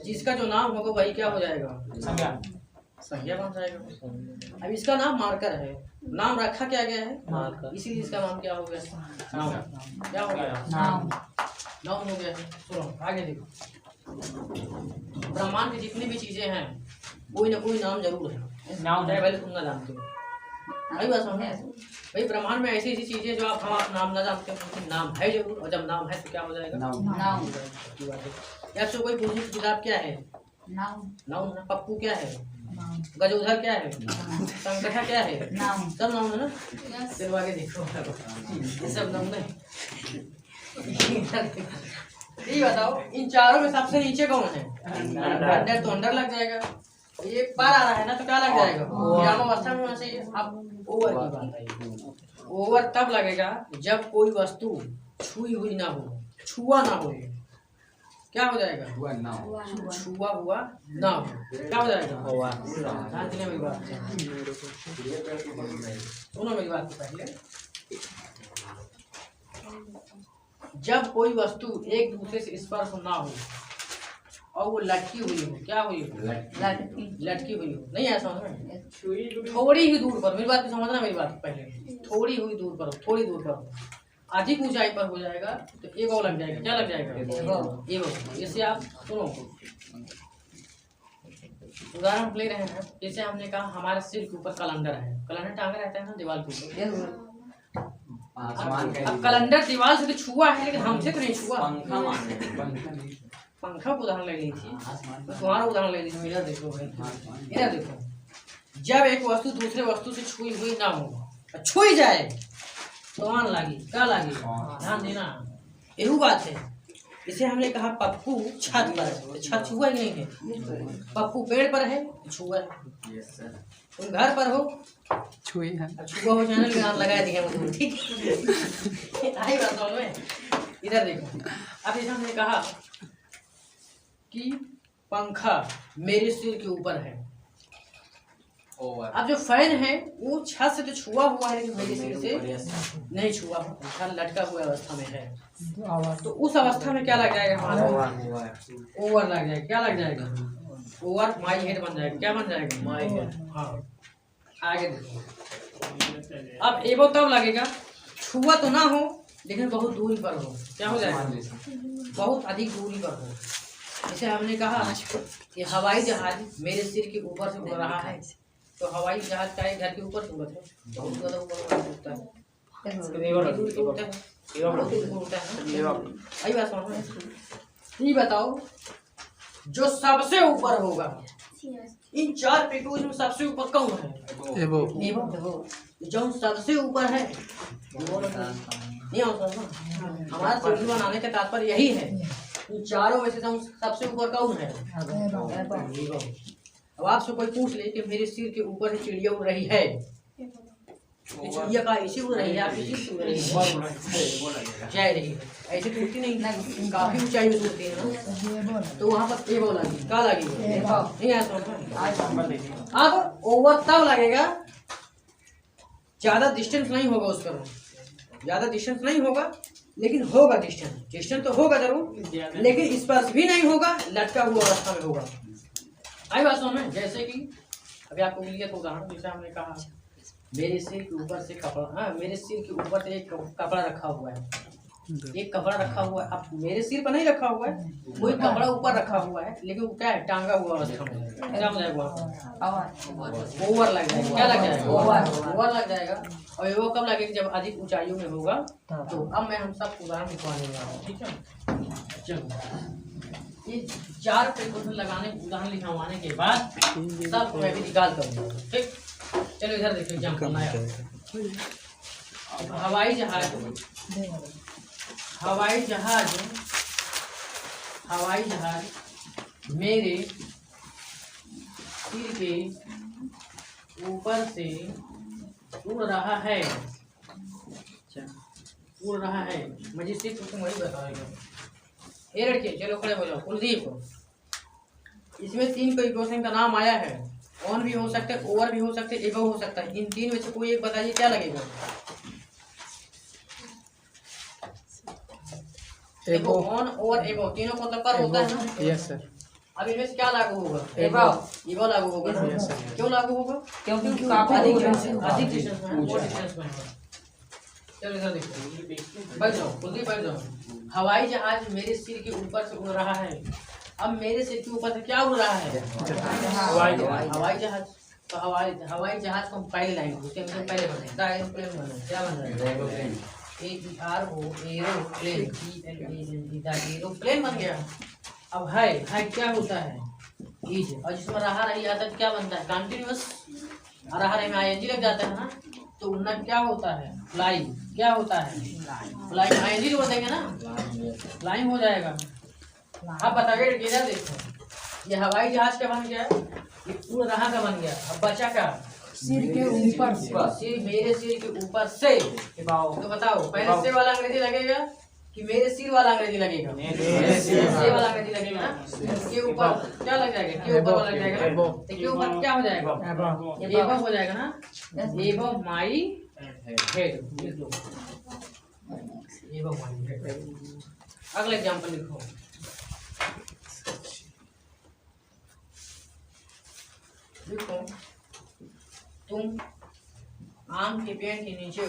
जिसका जो नाम होगा वही क्या हो जाएगा,
संज्ञा।
संज्ञा बन जाएगा। अब इसका नाम मार्कर है, नाम रखा क्या गया है, मार्कर, इसीलिए इसका नाम क्या हो गया, नाम। क्या हो गया,
नाउन।
नाउन हो गया। सुनो आगे देखो, ब्रह्मांड की जितनी भी चीजें हैं कोई ना कोई नाम जरूर है।
नाउन
चाहे
है।
पहले तुम ना जानते हो, भाई बात समझ में? भाई ब्रह्मांड में ऐसी ऐसी चीजें जो आप हम नाम ना जानते हो, लेकिन नाम है जरूर। और जब नाम है तो क्या हो जाएगा,
नाउन।
नाउन।
की बात है। या तो कोई पूछने की किताब क्या है,
नाउन।
नाउन है। पप्पू क्या है,
नाउन।
गजोधर क्या है, संकथा क्या है,
नाउन।
सब नाउन है ना। फिर आगे देखो, ये सब नाउन है। ये बताओ इन चारों में सबसे नीचे कौन है, अंडर। तो अंडर लग जाएगा। ये पार आ रहा है ना, तो क्या लग जाएगा, विराम अवस्था में होना चाहिए। अब ओवर की बात आई। ओवर तब लगेगा जब कोई वस्तु छुई हुई ना हो, छुआ ना हो। क्या हो जाएगा,
हुआ नाउन।
छुआ हुआ ना हो। क्या हो जाएगा, हुआ। ध्यान देना मेरी बात, सुनो मेरी बात पहले। जब कोई वस्तु एक दूसरे से स्पर्श ना हो और वो लटकी हुई हो, क्या हुई हो,
लड़की।
लटकी हुई हो, नहीं ऐसा समझ में, थोड़ी ही दूर पर, मेरी बात को समझना, मेरी बात पहले, थोड़ी हुई दूर पर, थोड़ी दूर पर। अधिक ऊंचाई पर हो जाएगा तो एक और लग जाएगा। क्या लग जाएगा, एवं। जैसे आप सुनो, उदाहरण ले रहे हैं। जैसे हमने कहा हमारे सिर के ऊपर कैलेंडर है, कैलेंडर टांगा रहता है ना दीवार के ऊपर।
आसमान का
अब कैलेंडर दीवार से तो छुआ है, लेकिन हमसे तो नहीं छुआ।
पंखा माने, पंखा नहीं,
पंखा को उदाहरण ले ली थी,
आसमान।
तुम्हारा उदाहरण ले लीजिए। मेरा देखो भाई, मेरा देखो। जब एक वस्तु दूसरे वस्तु से छुई हुई ना हो, छुई जाए तो मान लागी, क्या लागी, ध्यान देना, यही बात है। इसे हमने कहा पप्पू छत पर है, तो छत छुआ ही नहीं है। पप्पू पेड़ पर है, छुआ है। तुम घर पर हो,
छुई है।
छुआ हो चैनल का नाम लगा दिया मुझे, ठीक है। आई बात समझ में। इधर देखो, अब जैसे हमने कहा कि पंखा मेरे सिर के ऊपर है। अब जो फैन है वो छत से तो छुआ हुआ है, लेकिन मेरे सिर से नहीं छुआ, पंखा लटका हुआ अवस्था में है। तो उस अवस्था में क्या लग जाएगा हमारा, ओवर लग जाएगा। क्या लग जाएगा, ओवर माई हेड बन जाएगा। क्या बन जाएगा, माई हेड। हाँ आगे देखो, अब एवो तब लगेगा छुआ तो ना हो लेकिन बहुत दूरी पर हो। क्या हो जाएगा, बहुत अधिक दूरी पर हो। जैसे हमने कहा कि हवाई जहाज मेरे सिर के ऊपर से उड़ रहा है, तो हवाई जहाज का घर के ऊपर से उड़ता है, बहुत ज्यादा ऊपर उड़ता है, आई बात समझ में। ये बताओ जो सबसे ऊपर होगा इन चार पेटोज में सबसे ऊपर कौन है, एवो। जो सबसे ऊपर है नहीं हमारा सीढ़ी बनाने का तात्पर्य यही है। इन चारों में से सबसे ऊपर कौन है, अब आपसे कोई पूछ ले कि मेरे सिर के ऊपर से चिड़िया उड़ रही है, चिड़िया का ऐसी उड़ रही है, आपकी सिर से उड़ रही है, जाए रही है, ऐसे तो उड़ती नहीं, काफी ऊंचाई में उड़ती है ना, तो वहाँ पर एवो लगी, क्या लगी, नहीं ऐसा। अब ओवर तब लगेगा ज्यादा डिस्टेंस नहीं होगा उस पर, ज्यादा डिस्टेंस नहीं होगा लेकिन होगा डिस्टेंस, डिस्टेंस तो होगा जरूर, लेकिन स्पर्श भी नहीं होगा, लटका हुआ अवस्था में होगा। आई बात समझ में। जैसे कि अभी आपको मिल गया तो उदाहरण, जैसे हमने कहा मेरे सिर के ऊपर से कपड़ा, हाँ मेरे सिर के ऊपर से एक कपड़ा रखा हुआ है, एक कपड़ा रखा हुआ है। अब मेरे सिर पर नहीं रखा हुआ है, कोई कपड़ा ऊपर रखा हुआ है, लेकिन वो क्या है, टांगा हुआ अवस्था में, क्या हो जाएगा, ओवर लग जाएगा। क्या लग जाएगा, ओवर लग जाएगा। और वो कब लगेगा, जब अधिक ऊंचाइयों में होगा। तो अब मैं हम सब उदाहरण दिखवाने वाला हूँ, ठीक है। चलो ये 4 प्रिकॉशन लगाने उदाहरण लिखवाने के बाद सब मैं भी निकाल करूँगा। ठीक, चलो इधर देखो एग्जाम्पल नया। हवाई जहाज मेरे सिर के ऊपर से उड़ रहा है। मजिस्ट्रेट तुम वही बताएगा। ए लड़के चलो खड़े हो जाओ। कुलदीप, इसमें 3 प्रिकॉशन का नाम आया है। ऑन भी हो सकता है, ओवर भी हो सकते है, एबव हो सकता है। इन 3 में से कोई एक बताइए क्या लगेगा। देखो ऑन, ओवर, एबव तीनों को मतलब पर होता है ना।
Yes sir.
अब इनमें से क्या लागू होगा।
एबव
लागू होगा। क्यों लागू होगा।
क्योंकि
अधिक डिस्टेंस में है, more distance में है। चलो इधर देखो, बैठ जाओ कुलदीप, बैठ जाओ। हवाई जहाज मेरे सिर के ऊपर से उड़ रहा है। अब मेरे सिर के ऊपर से क्या उड़ रहा है। हवाई जहाज। तो हवाई जहाज को हम पहले लाएंगे, उसके मतलब पहले बने एरोप्लेन बने। क्या बन रहा है। एरोप्लेन बन गया। अब है क्या होता है इज, और जिसमें रहा रही आता है क्या बनता है कंटिन्यूअस। रहा रही में आईएनजी लग जाता है ना, तो उनका क्या होता है फ्लाई। क्या होता है फ्लाई, आईएनजी जोड़ देंगे ना, फ्लाइंग हो जाएगा। अब बताइए इधर देखो, ये हवाई जहाज का बन गया, ये उड़ रहा का बन गया। अब बचा क्या
सिर के ऊपर से।
सिर, मेरे सिर के ऊपर से। तो बताओ पहले से वाला अंग्रेजी लगेगा कि मेरे सिर वाला अंग्रेजी लगेगा। से वाला अंग्रेजी लगेगा ना। के ऊपर क्या लग जाएगा, के ऊपर वाला लग जाएगा ना। तो के ऊपर क्या हो जाएगा, एबव हो जाएगा ना। एबव माई हेड लिख लो, एबव माई हेड। अगला एग्जांपल लिखो। देखो तुम आम के पेड़ के नीचे हो।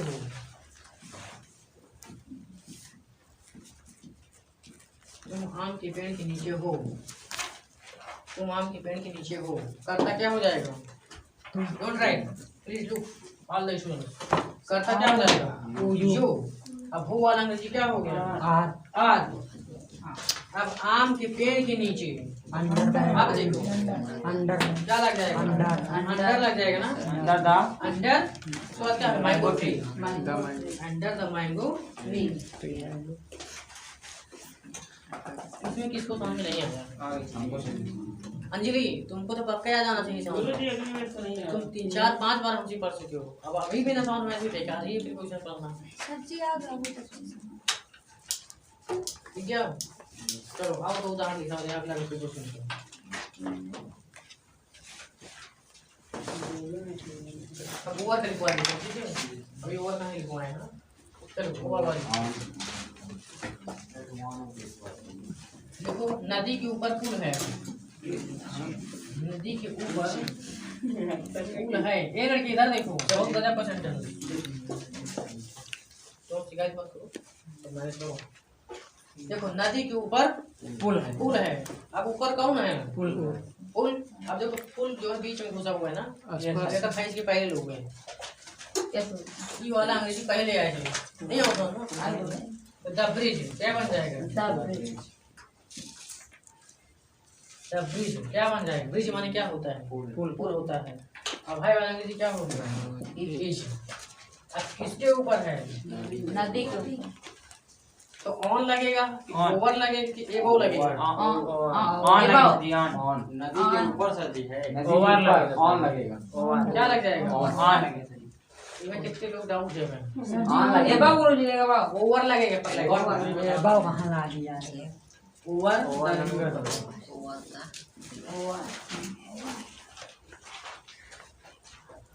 तुम आम के पेड़ के नीचे हो। करता क्या हो जाएगा। Don't write, please look all the students. करता क्या हो जाएगा यू। अब हो वाला अंग्रेजी क्या हो गया आर। अब आम के पेड़ के नीचे अब देखो अंडर क्या लग जाएगा, अंडर लग जाएगा ना। अंडर तो क्या है mango tree, under the mango tree. इसमें किसको समझ में नहीं आया। अंजलि तुमको तो पक्का याद आना चाहिए समझ। तुम 3 4 5 बार हमसे पढ़ चुके हो। अब अभी भी ना समझ में ऐसे बेकार है ये प्रिपरेशन पढ़ना। ठीक है चलो आओ तो उदाहरण लिखा दे अगला प्रिपरेशन को। अब ओवर लिखवा दे ठीक है। अभी ओवर नहीं लिखवाए ना। चलो ओवर वाली देखो, नदी के ऊपर पुल है। नदी के ऊपर पुल है। ए लड़की इधर देखो, बहुत गजब का सेंटेंस। तो शिकायत मत करो तो मैंने तो देखो नदी के ऊपर पुल है। अब ऊपर कौन है पुल। अब देखो पुल जो है बीच में घुसा हुआ है ना। ये तो फाइज के पहले लोग हैं। ये वाला अंग्रेजी पहले आए थे नहीं होता ना। द ब्रिज क्या बन जाएगा, द ब्रिज क्या बन जाएगा। ब्रिज माने क्या होता है पुल होता है। अब भाई वाला अंग्रेजी क्या हो गया इज। अब किसके ऊपर है
नदी के।
तो ऑन लगेगा कि ओवर लगेगा कि एबव लगेगा।
ऑन
नदी के ऊपर सर्दी है,
ओवर लगेगा,
ऑन लगेगा।
क्या लग जाएगा
ऑन लगेगा।
इनमें कितने लोग डाउट है में
एबव गुरु जी लगेगा
ओवर लगेगा पर लगेगा
एबव कहां ला दिया है
ओवर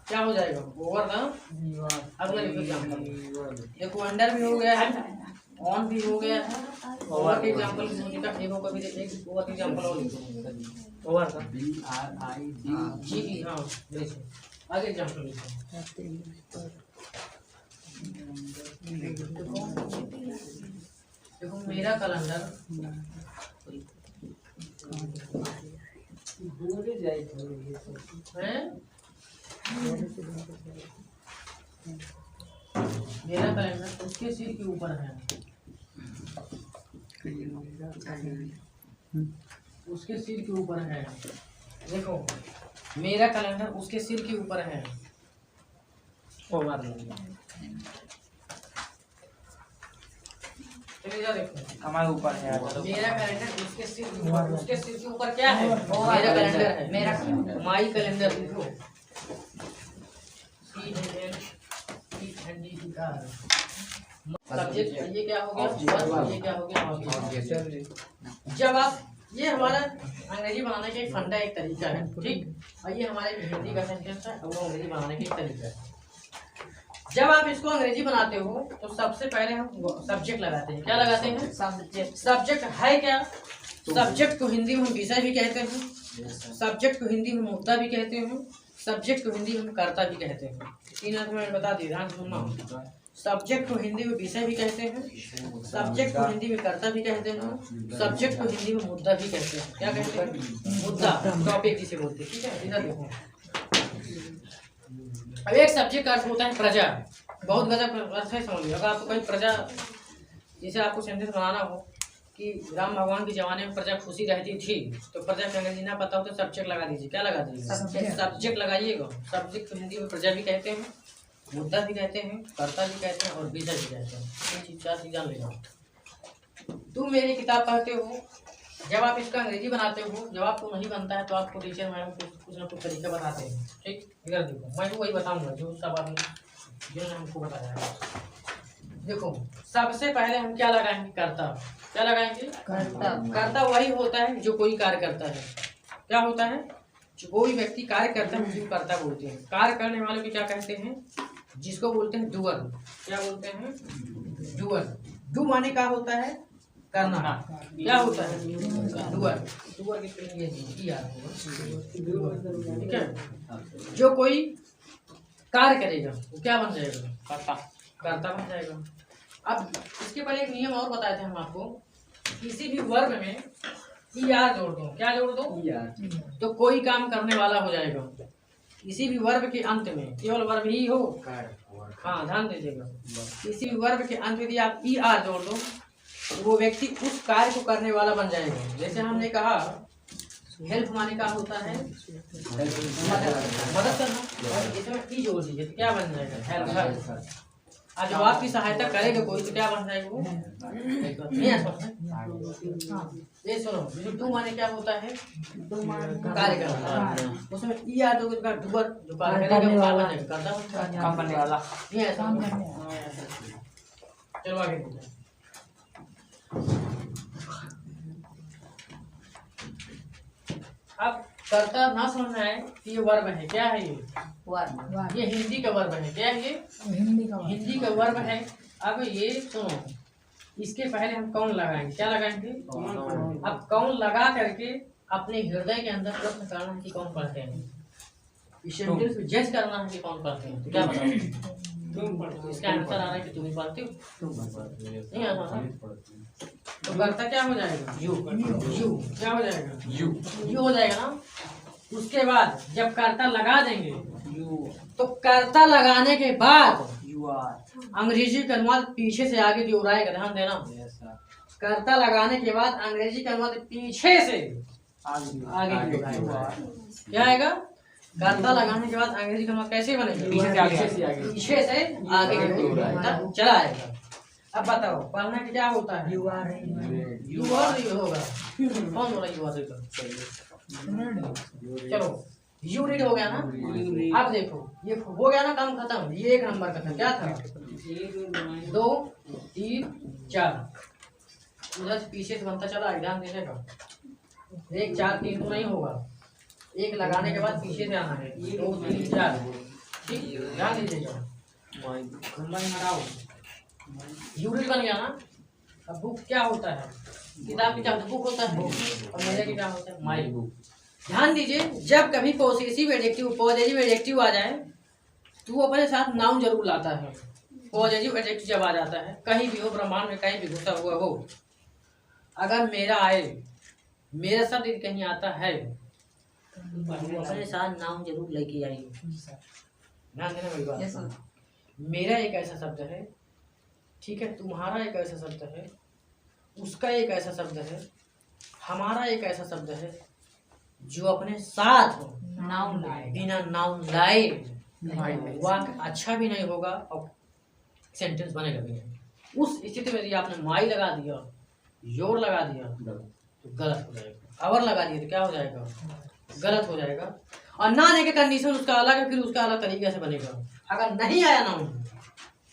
क्या हो जाएगा ओवर ना। अगला एग्जांपल देखो अंडर भी हो गया है, ऑन भी हो गया है। ओवर के एग्जांपल का एबव का भी एक ओवर के एग्जांपल और लिखो ओवर का BRIG हां देखो आगे एग्जांपल लिखो। देखो मेरा कैलेंडर है। मेरा कैलेंडर उसके सिर के ऊपर है। उसके सिर के ऊपर है। देखो मेरा कैलेंडर उसके सिर के ऊपर है।
वो मार लेंगे
चलिए इधर देखो
हमारे ऊपर है
मेरा कैलेंडर उसके सिर के ऊपर, उसके सिर के ऊपर क्या है? मेरा कैलेंडर है।
मेरा कैलेंडर।
माई कैलेंडर लिखो सब्जेक्ट। ये क्या हो गया? ये क्या हो गया? जब आप ये हमारा अंग्रेजी बनाने का एक फंडा, एक तरीका है, ठीक। और ये हमारे हिंदी का सेंटेंस है और वो अंग्रेजी बनाने का एक तरीका है। जब आप इसको अंग्रेजी बनाते हो तो सबसे पहले हम सब्जेक्ट लगाते हैं। क्या लगाते हैं?
सब्जेक्ट।
सब्जेक्ट है क्या? सब्जेक्ट को हिंदी में हम विषय भी कहते हैं, सब्जेक्ट को हिंदी में मुद्दा भी कहते हैं, सब्जेक्ट को हिंदी में कर्ता भी कहते हैं। तीन अर्थ में बता दी, ध्यान से सुनना। सब्जेक्ट को हिंदी में विषय भी कहते हैं, सब्जेक्ट को हिंदी में कर्ता भी कहते हैं, सब्जेक्ट को हिंदी में मुद्दा भी कहते हैं। क्या कहते हैं? मुद्दा, टॉपिक जिसे बोलते हैं, ठीक है। इधर देखो, अब एक सब्जेक्ट का अर्थ होता है प्रजा। बहुत गजब अर्थ है, समझ लो। अगर आपको कहीं प्रजा, जैसे आपको सेंटेंस बनाना हो कि राम भगवान के जमाने में प्रजा खुशी रहती थी, तो प्रजा का अंग्रेजी ना पता हो तो सब्जेक्ट लगा दीजिए। क्या लगा दीजिए? सब्जेक्ट लगाइएगा। सब्जेक्ट को हिंदी में प्रजा भी कहते हैं, मुद्दा भी कहते हैं, कर्ता भी कहते हैं और विषय भी कहते हैं। ये चार चीज जान लेना। तुम मेरी किताब पढ़ते हो, जब आप इसका अंग्रेजी बनाते हो, जब आपको नहीं बनता है तो आपको टीचर मैडम कुछ ना कुछ तरीका बताते हैं, ठीक। इधर देखो, मैं भी वही बताऊंगा जो सब आपने जिन्होंने हमको बताया है। देखो सबसे पहले हम क्या लगाएंगे? कर्ता। क्या लगाएंगे?
कर्ता।
कर्ता वही होता है जो कोई कार्य करता है। क्या होता है? जो कोई व्यक्ति कार्य करता है उसी को कर्ता बोलते हैं। कार्य करने वाले को क्या कहते हैं? जिसको बोलते हैं डूअर। क्या बोलते हैं? डूअर। डू माने क्या होता है? करना। क्या होता है? डूअर। डूअर की स्पेलिंग ये है, ठीक है। जो कोई कार्य करेगा वो क्या बन जाएगा? कर्ता। कर्ता बन जाएगा। अब इसके पहले एक नियम और बताए थे हम आपको, किसी भी वर्ग में ER जोड़ दो। क्या जोड़ दो? ER। तो कोई काम करने वाला हो जाएगा। किसी भी वर्ग के अंत में केवल वर्ग ही हो, हाँ ध्यान दीजिएगा, किसी भी वर्ग के अंत में यदि आप ER जोड़ दो तो वो व्यक्ति उस कार्य को करने वाला बन जाएगा। जैसे हमने कहा हेल्प माने का होता है मदद करना, इसमें ई जोड़ दीजिए तो क्या बन जाएगा? हेल्प। आज जब आपकी सहायता करेगा कोई तो क्या बन जाएगा वो? ये सुनो, डू माने क्या होता है? कार्य करना। उसमें ER जो डूअर, जो कार्य करेगा वो क्या बन जाएगा? कर्ता।
काम करने वाला।
चलो आगे देखते हैं। अब कर्ता ना समझ में आए कि ये वर्ब है। क्या है ये?
वर्ब।
ये हिंदी का वर्ब है। क्या है ये? हिंदी का वर्ब है। अब ये सुनो, इसके पहले हम कौन लगाएंगे? क्या लगाएंगे? अब कौन लगा करके अपने हृदय के अंदर प्रश्न करना है कि कौन पढ़ते हैं। इस सेंटेंस में जज करना है कि कौन पढ़ते हैं। तो क्या बताओ? इसका आंसर आ रहा है कि तुम ही पढ़ते हो। नहीं आता तो कर्ता क्या हो जाएगा? यू। क्या हो जाएगा? यू हो जाएगा ना। उसके बाद जब कर्ता लगा देंगे तो कर्ता लगाने के बाद अंग्रेजी का अनुवाद पीछे से आगे की ओर आएगा। ध्यान देना। कर्ता लगाने के बाद अंग्रेजी का अनुवाद पीछे से आगे की ओर आएगा। क्या आएगा? कर्ता लगाने के बाद अंग्रेजी का अनुवाद कैसे बनेगा? पीछे से आगे की ओर आएगा, चला आएगा। अब बताओ पढ़ना की क्या होता है? यू आर होगा। कौन बोला यू आर? चलो यू रीड हो गया ना। अब देखो ये हो गया ना, काम खत्म। ये एक नंबर का था। क्या था? 2 3 4 उधर से पीछे से बनता चला। ध्यान दीजिएगा, 1 4 3 तो नहीं होगा, एक लगाने के बाद पीछे से आना है। 2 3 4, ठीक। ध्यान दीजिएगा, नंबर हटाओ। यूनिट बन गया ना। अब बुक क्या होता है? किताब की क्या बुक होता है, और मेरे की क्या होता है? My book. ध्यान दीजिए, जब कभी पॉसेसिव एडजेक्टिव पॉजिटिव एडजेक्टिव आ जाए तो वो अपने साथ नाउन जरूर लाता है। पॉजिटिव एडजेक्टिव जब आ जाता है कहीं भी हो, ब्रह्मांड में कहीं भी घुसा हुआ हो, अगर मेरा आए, मेरा शब्द यदि कहीं आता है तो अपने साथ नाउन जरूर लेके आइए। ध्यान देना मेरी बात। मेरा एक ऐसा शब्द है, ठीक है, तुम्हारा एक ऐसा शब्द है, उसका एक ऐसा शब्द है, हमारा एक ऐसा शब्द है जो अपने साथ
नाउन लाए
बिना नाउन लाए वाक्य अच्छा भी नहीं होगा और सेंटेंस बनेगा भी नहीं। उस स्थिति में यदि आपने माई लगा दिया, योर लगा दिया तो गलत हो जाएगा, अवर लगा दिया तो क्या हो जाएगा, गलत हो जाएगा। और ना आने के कंडीशन उसका अलग है, फिर उसका अलग तरीके से बनेगा। अगर नहीं आया नाउन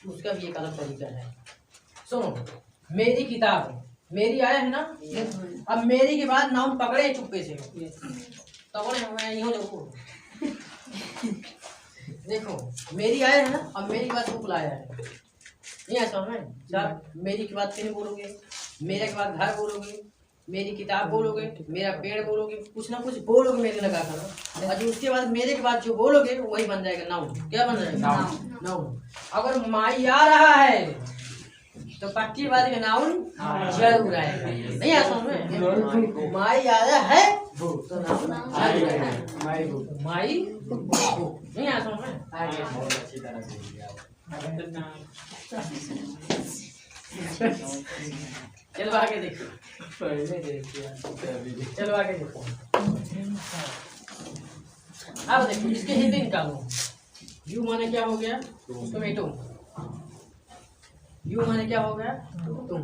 तो उसका भी एक अलग तरीका है। सुनो, मेरी किताब, मेरी आया है ना, अब मेरी के बाद नाउन पकड़े चुप्पे से, तब मैं यूं देखो देखो मेरी आया है ना, अब मेरी के बाद बुक लाया है, नहीं ऐसा है सर। मेरी के बाद पेन बोलोगे, मेरे के बाद घर बोलोगे, मेरी किताब बोलोगे, मेरा पेड़ बोलोगे, कुछ ना कुछ बोलोगे मेरे लगा कर, और जो उसके बाद मेरे के बाद जो बोलोगे वही बन जाएगा नाउन। क्या बन जाएगा, नाउन। अगर माई आ रहा है तो पक्की बात है नाउन जरूर आएगा, नहीं ऐसा में माई आ रहा है तो नाउन जरूर आएगा। माई नहीं ऐसा में
बहुत अच्छी तरह से
चलो आगे देखो,
पहले देखिए
चलो आगे देखो। अब देखो इसके हिंदी निकालो। यू माने क्या हो गया, टोमेटो। यू माने क्या हो गया, तुम।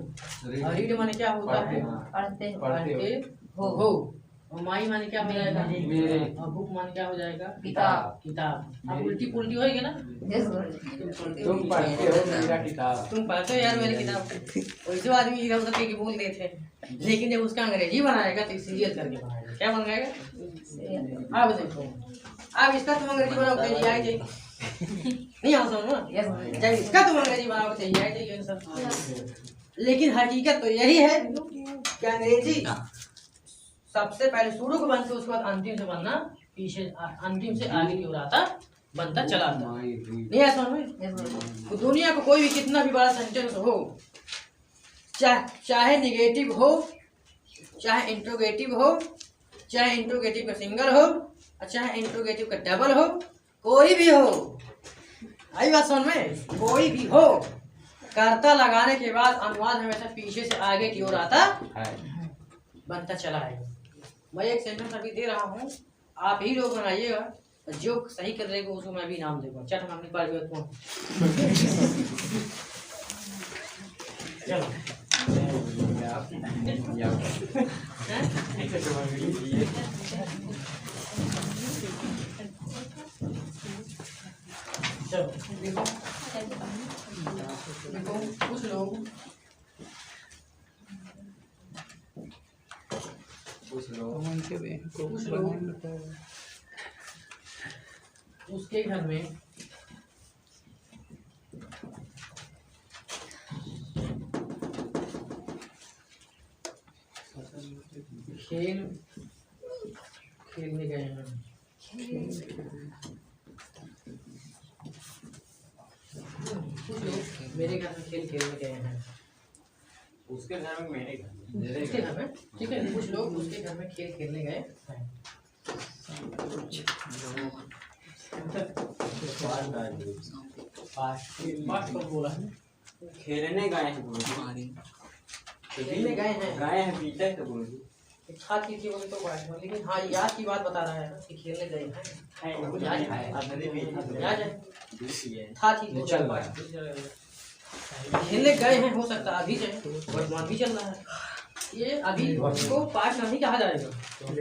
और रीड माने क्या होता है,
पढ़ते
पढ़ते हो। और माई माने क्या हो जाएगा,
मेरे।
और बुक माने क्या हो जाएगा,
किताब।
किताब। अब उल्टी पुल्टी होगी ना,
तुम पढ़ते हो मेरा किताब।
तुम पढ़ते हो यार मेरी किताब। वैसे आदमी इधर उधर के बोल देते हैं, लेकिन जब उसका अंग्रेजी बनाएगा तो सीरियस करके बनाएगा। क्या बन जाएगा, अब देखो, अब इसका तुम अंग्रेजी बनाओ चाहिए आई चाहिए, नहीं आओ समझ, जब इसका तुम अंग्रेजी बनाओ चाहिए आई चाहिए सर। लेकिन हकीकत तो यही है कि अंग्रेजी सबसे पहले शुरू को बनते, उसके बाद अंतिम से बनना पीछे, अंतिम से आगे की ओर आता बनता चला आता, नहीं ऐसा में। तो दुनिया को कोई भी कितना भी बड़ा सेंटेंस हो, चाहे निगेटिव हो, चाहे इंट्रोगेटिव हो, चाहे इंट्रोगेटिव का सिंगल हो, चाहे इंट्रोगेटिव का डबल हो, कोई भी हो, आई बात समझ में, कोई भी हो, कर्ता लगाने के बाद अनुवाद हमेशा पीछे से आगे की ओर आता बनता चला है। मैं एक सेंटेंस अभी दे रहा हूँ, आप ही लोग बनाइएगा, जो सही कर देगा उसको मैं भी नाम देगा। चल हम अपनी पार्टी चलो देखो देखो कुछ लोग उसके घर में खेलने गए हैं, मेरे घर में खेलने गए हैं,
उसके घर में मेरे घर
उसके घर में, ठीक है, कुछ लोग उसके घर में खेलने गए हैं। पास्ट कब बोला है,
खेलने गए हैं बोलो,
खेलने गए हैं,
गए हैं बीते तो बोलो।
याद की थी तो पास्ट में, लेकिन हाँ याद की बात बता रहा है ना कि खेलने गए हैं, याद है, था थी
चल रहा है।
खेलने गए हैं, हो सकता है अभी जाए, वर्तमान भी चल रहा है, ये अभी को पास्ट नहीं कहा जाएगा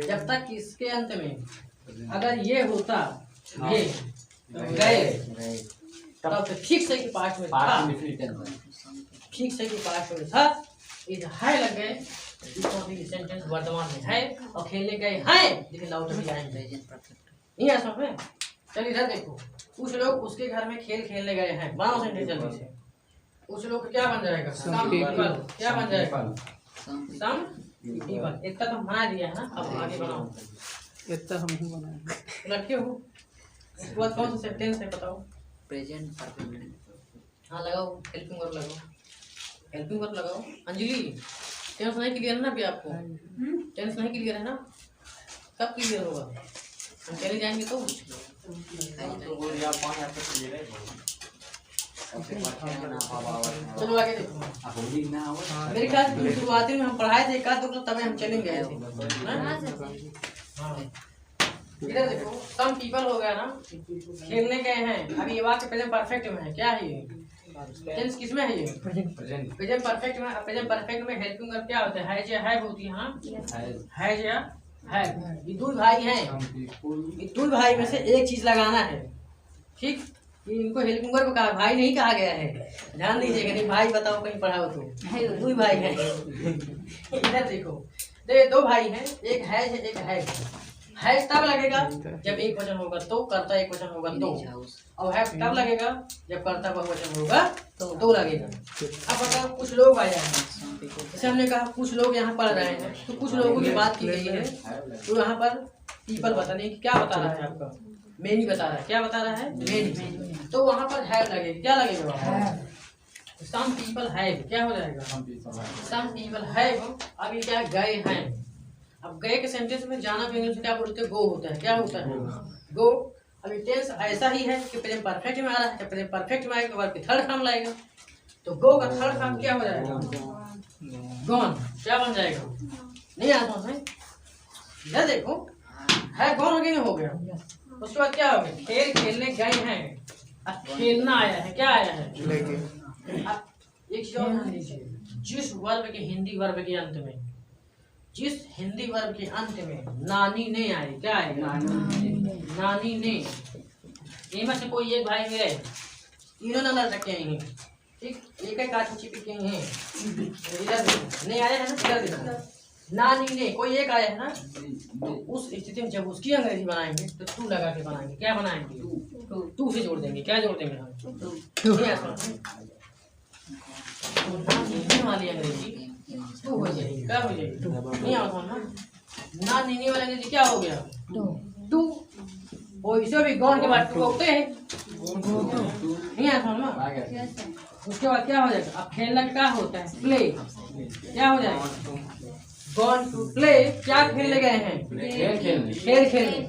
जब तक इसके अंत में अगर ये होता ये गए तब तो ठीक से कि पास्ट में था, ठीक से कि पास्ट में था, इधर है लग गए, सेंटेंस वर्तमान में है, और खेलने गए हैं लेकिन लौट भी आएंगे, नहीं ऐसा है। चलिए इधर देखो, कुछ लोग उसके घर में खेलने गए हैं, बनाओ सेंटेंस जल्दी से। उस लोग का क्या बन जाएगा, क्या बन जाएगा, सम इक्वल। इतना तो बना दिया है ना, अब आगे बनाओ,
इतना हम ही बनाएंगे।
रखे हो। इसके बाद कौन सा सेंटेंस है बताओ,
प्रेजेंट परफेक्ट।
हाँ लगाओ, हेल्पिंग वर्ब लगाओ, हेल्पिंग वर्ब लगाओ। अंजलि टेंस नहीं क्लियर है ना अभी आपको, टेंस नहीं क्लियर है ना, कब क्लियर होगा, हम चले जाएंगे तो चलो आगे देखो। मेरे ख्याल से शुरुआती में हम पढ़ाए थे एक आध तो तब हम चले गए थे। हाँ। इधर देखो सम पीपल हो गया ना, खेलने गए हैं। अभी ये बात प्रेजेंट परफेक्ट में है। क्या है ये? टेंस किस में है ये? प्रेजेंट परफेक्ट में। प्रेजेंट परफेक्ट में हेल्पिंग वर्ब क्या होता है? हैज या हैव होती है। हाँ, हैज या हैव। ये दो भाई हैं, ये दो भाई में से एक चीज लगाना है। ठीक, इनको हेल्पिंग वर्ब कहा, भाई नहीं कहा गया है, ध्यान दीजिएगा। नहीं भाई बताओ कहीं पढ़ा हो तो। दो भाई हैं। इधर देखो, दो भाई हैं, एक हैज है एक हैव। हैज तब लगेगा जब एक वचन होगा तो, कर्ता एक वचन होगा तो, और हैव तब लगेगा जब कर्ता बहुवचन होगा तो लगेगा। अब बताओ कुछ लोग आए हैं, जैसे हमने कहा कुछ लोग यहाँ पढ़ रहे हैं, तो कुछ लोगों की बात की गई है। तो यहाँ पर पीपल बताने की क्या बता रहा है आपका? मेनी बता रहा है। क्या बता रहा है? मेनी। तो वहाँ पर हैव लगेगा। क्या लगेगा वहाँ? Some people have. क्या हो जाएगा? Some people have. अब ये क्या गए हैं। अब गए के सेंटेंस में जाना भी इंग्लिश क्या बोलते हैं? गो होता है। क्या होता है? गो। अभी टेंस ऐसा ही है कि प्रेजेंट परफेक्ट में आ रहा है। जब प्रेजेंट परफेक्ट में आएगा तो वर्ब थर्ड फॉर्म लाएगा। तो गो का थर्ड फॉर्म क्या हो जाएगा? गॉन। क्या बन जाएगा? नहीं आता है। इधर देखो, है गॉन हो गया, हो गया। उसके बाद क्या हो गया? खेल खेलने गए हैं। अब खेलना आया है। क्या आया है? अब एक चीज और ध्यान दीजिए, जिस वर्ब के हिंदी वर्ब के अंत में, जिस हिंदी वर्ब के अंत में नानी ने आए, क्या आएगा? नानी ने। इनमें से कोई एक भाई मेरे तीनों नंबर तक के हैं। ठीक, एक एक काट चिपक के हैं। इधर नहीं आया है ना, इधर देखो, नानी ने कोई एक आया है ना। तो उस स्थिति में जब उसकी अंग्रेजी बनाएंगे तो तू लगा के बनाएंगे। क्या बनाएंगे? तू से जोड़ देंगे। क्या जोड़ देंगे हम? वाली अंग्रेजी तू हो जाएगी। क्या हो जाएगी? नहीं आता ना। ना नीनी वाला अंग्रेजी क्या हो गया? तू। वो इसे भी गॉन के बाद तू होते हैं। नहीं आता ना। उसके बाद क्या हो जाएगा? अब खेलना क्या होता है? प्ले। क्या हो जाएगा? Gone to play. क्या खेलने गए हैं? खेल खेलने।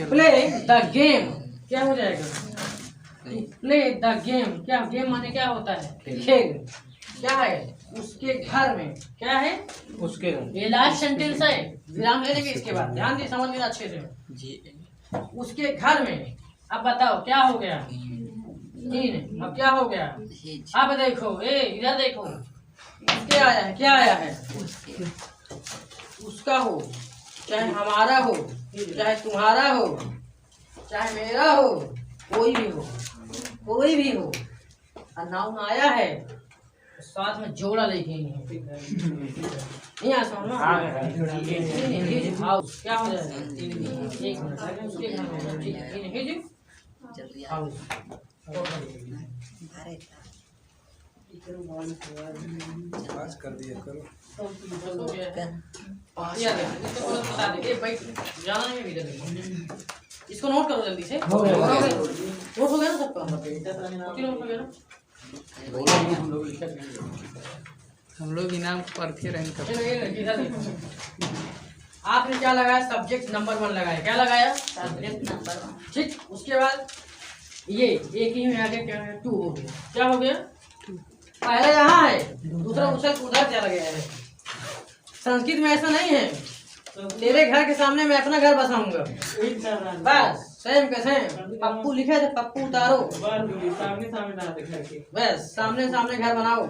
Play the game. क्या हो जाएगा? Play the game. क्या गेम माने क्या होता है? खेल। क्या है? उसके घर में। क्या है? उसके घर। ये लास्ट सेंटेंस है, विराम ले लेंगे इसके बाद। ध्यान दे, समझ लेना अच्छे से। उसके घर में। अब बताओ क्या हो गया? तीन। अब क्या हो गया? अब देखो, इधर देखो, उसके आया है। क्या आया है? उसका हो, चाहे हमारा हो, चाहे तुम्हारा हो, चाहे मेरा हो, कोई भी हो, कोई भी हो। नाउन आया है, साथ में जोड़ा लेके नहीं आ समझ में? हाउस। क्या हो जाएगा? एक मिनट, उसके घर में। ठीक है, हाउस।
कर दिया करो।
इसको नोट करो जल्दी से। नोट हो गया ना सबका? नोट हो गया ना?
हम लोग इनाम परखे रहेंगे।
आपने क्या लगाया? सब्जेक्ट नंबर 1 लगाया। क्या लगाया? Subject number 1। ठीक, उसके बाद ये एक ही में आगे क्या है? 2 हो गया। क्या हो गया? पहले यहाँ है, दूसरा उछल उधर चला गया है। संस्कृत में ऐसा नहीं है, तेरे घर के सामने मैं अपना घर बसाऊंगा। बस सेम के सेम। पप्पू लिखे थे, पप्पू उतारो, बस सामने सामने घर बनाओ।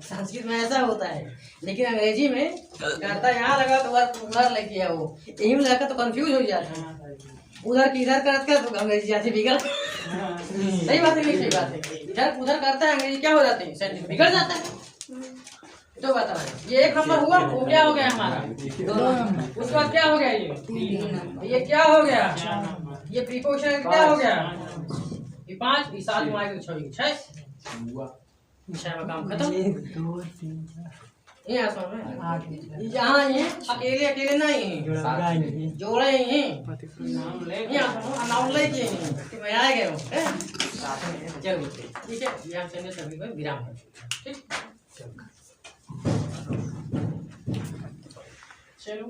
संस्कृत में ऐसा होता है, लेकिन अंग्रेजी में करता यहाँ लगा तो उधर लेके आओ। यही में लगा तो कंफ्यूज हो जाता है। उधर की इधर करते तो अंग्रेजी जाती बिगड़। सही बात है, सही बात है। इधर उधर करता है अंग्रेजी क्या हो जाते हैं? सेंटेंस बिगड़ जाता है। तो बताओ, ये एक नंबर हुआ, वो क्या हो गया हमारा? 2। उसके बाद क्या हो गया? ये क्या हो गया? ये प्रीपोजिशन क्या हो गया? ये 5, ये 7 में आएगा 6 में काम खत्म। ये समझ में? यहाँ ये अकेले अकेले नहीं है, जोड़े ही हैं। नाउन लेके मैं आ गया हूँ। चलो ठीक है, ये हम चलेंगे सभी को विराम। ठीक, चलो।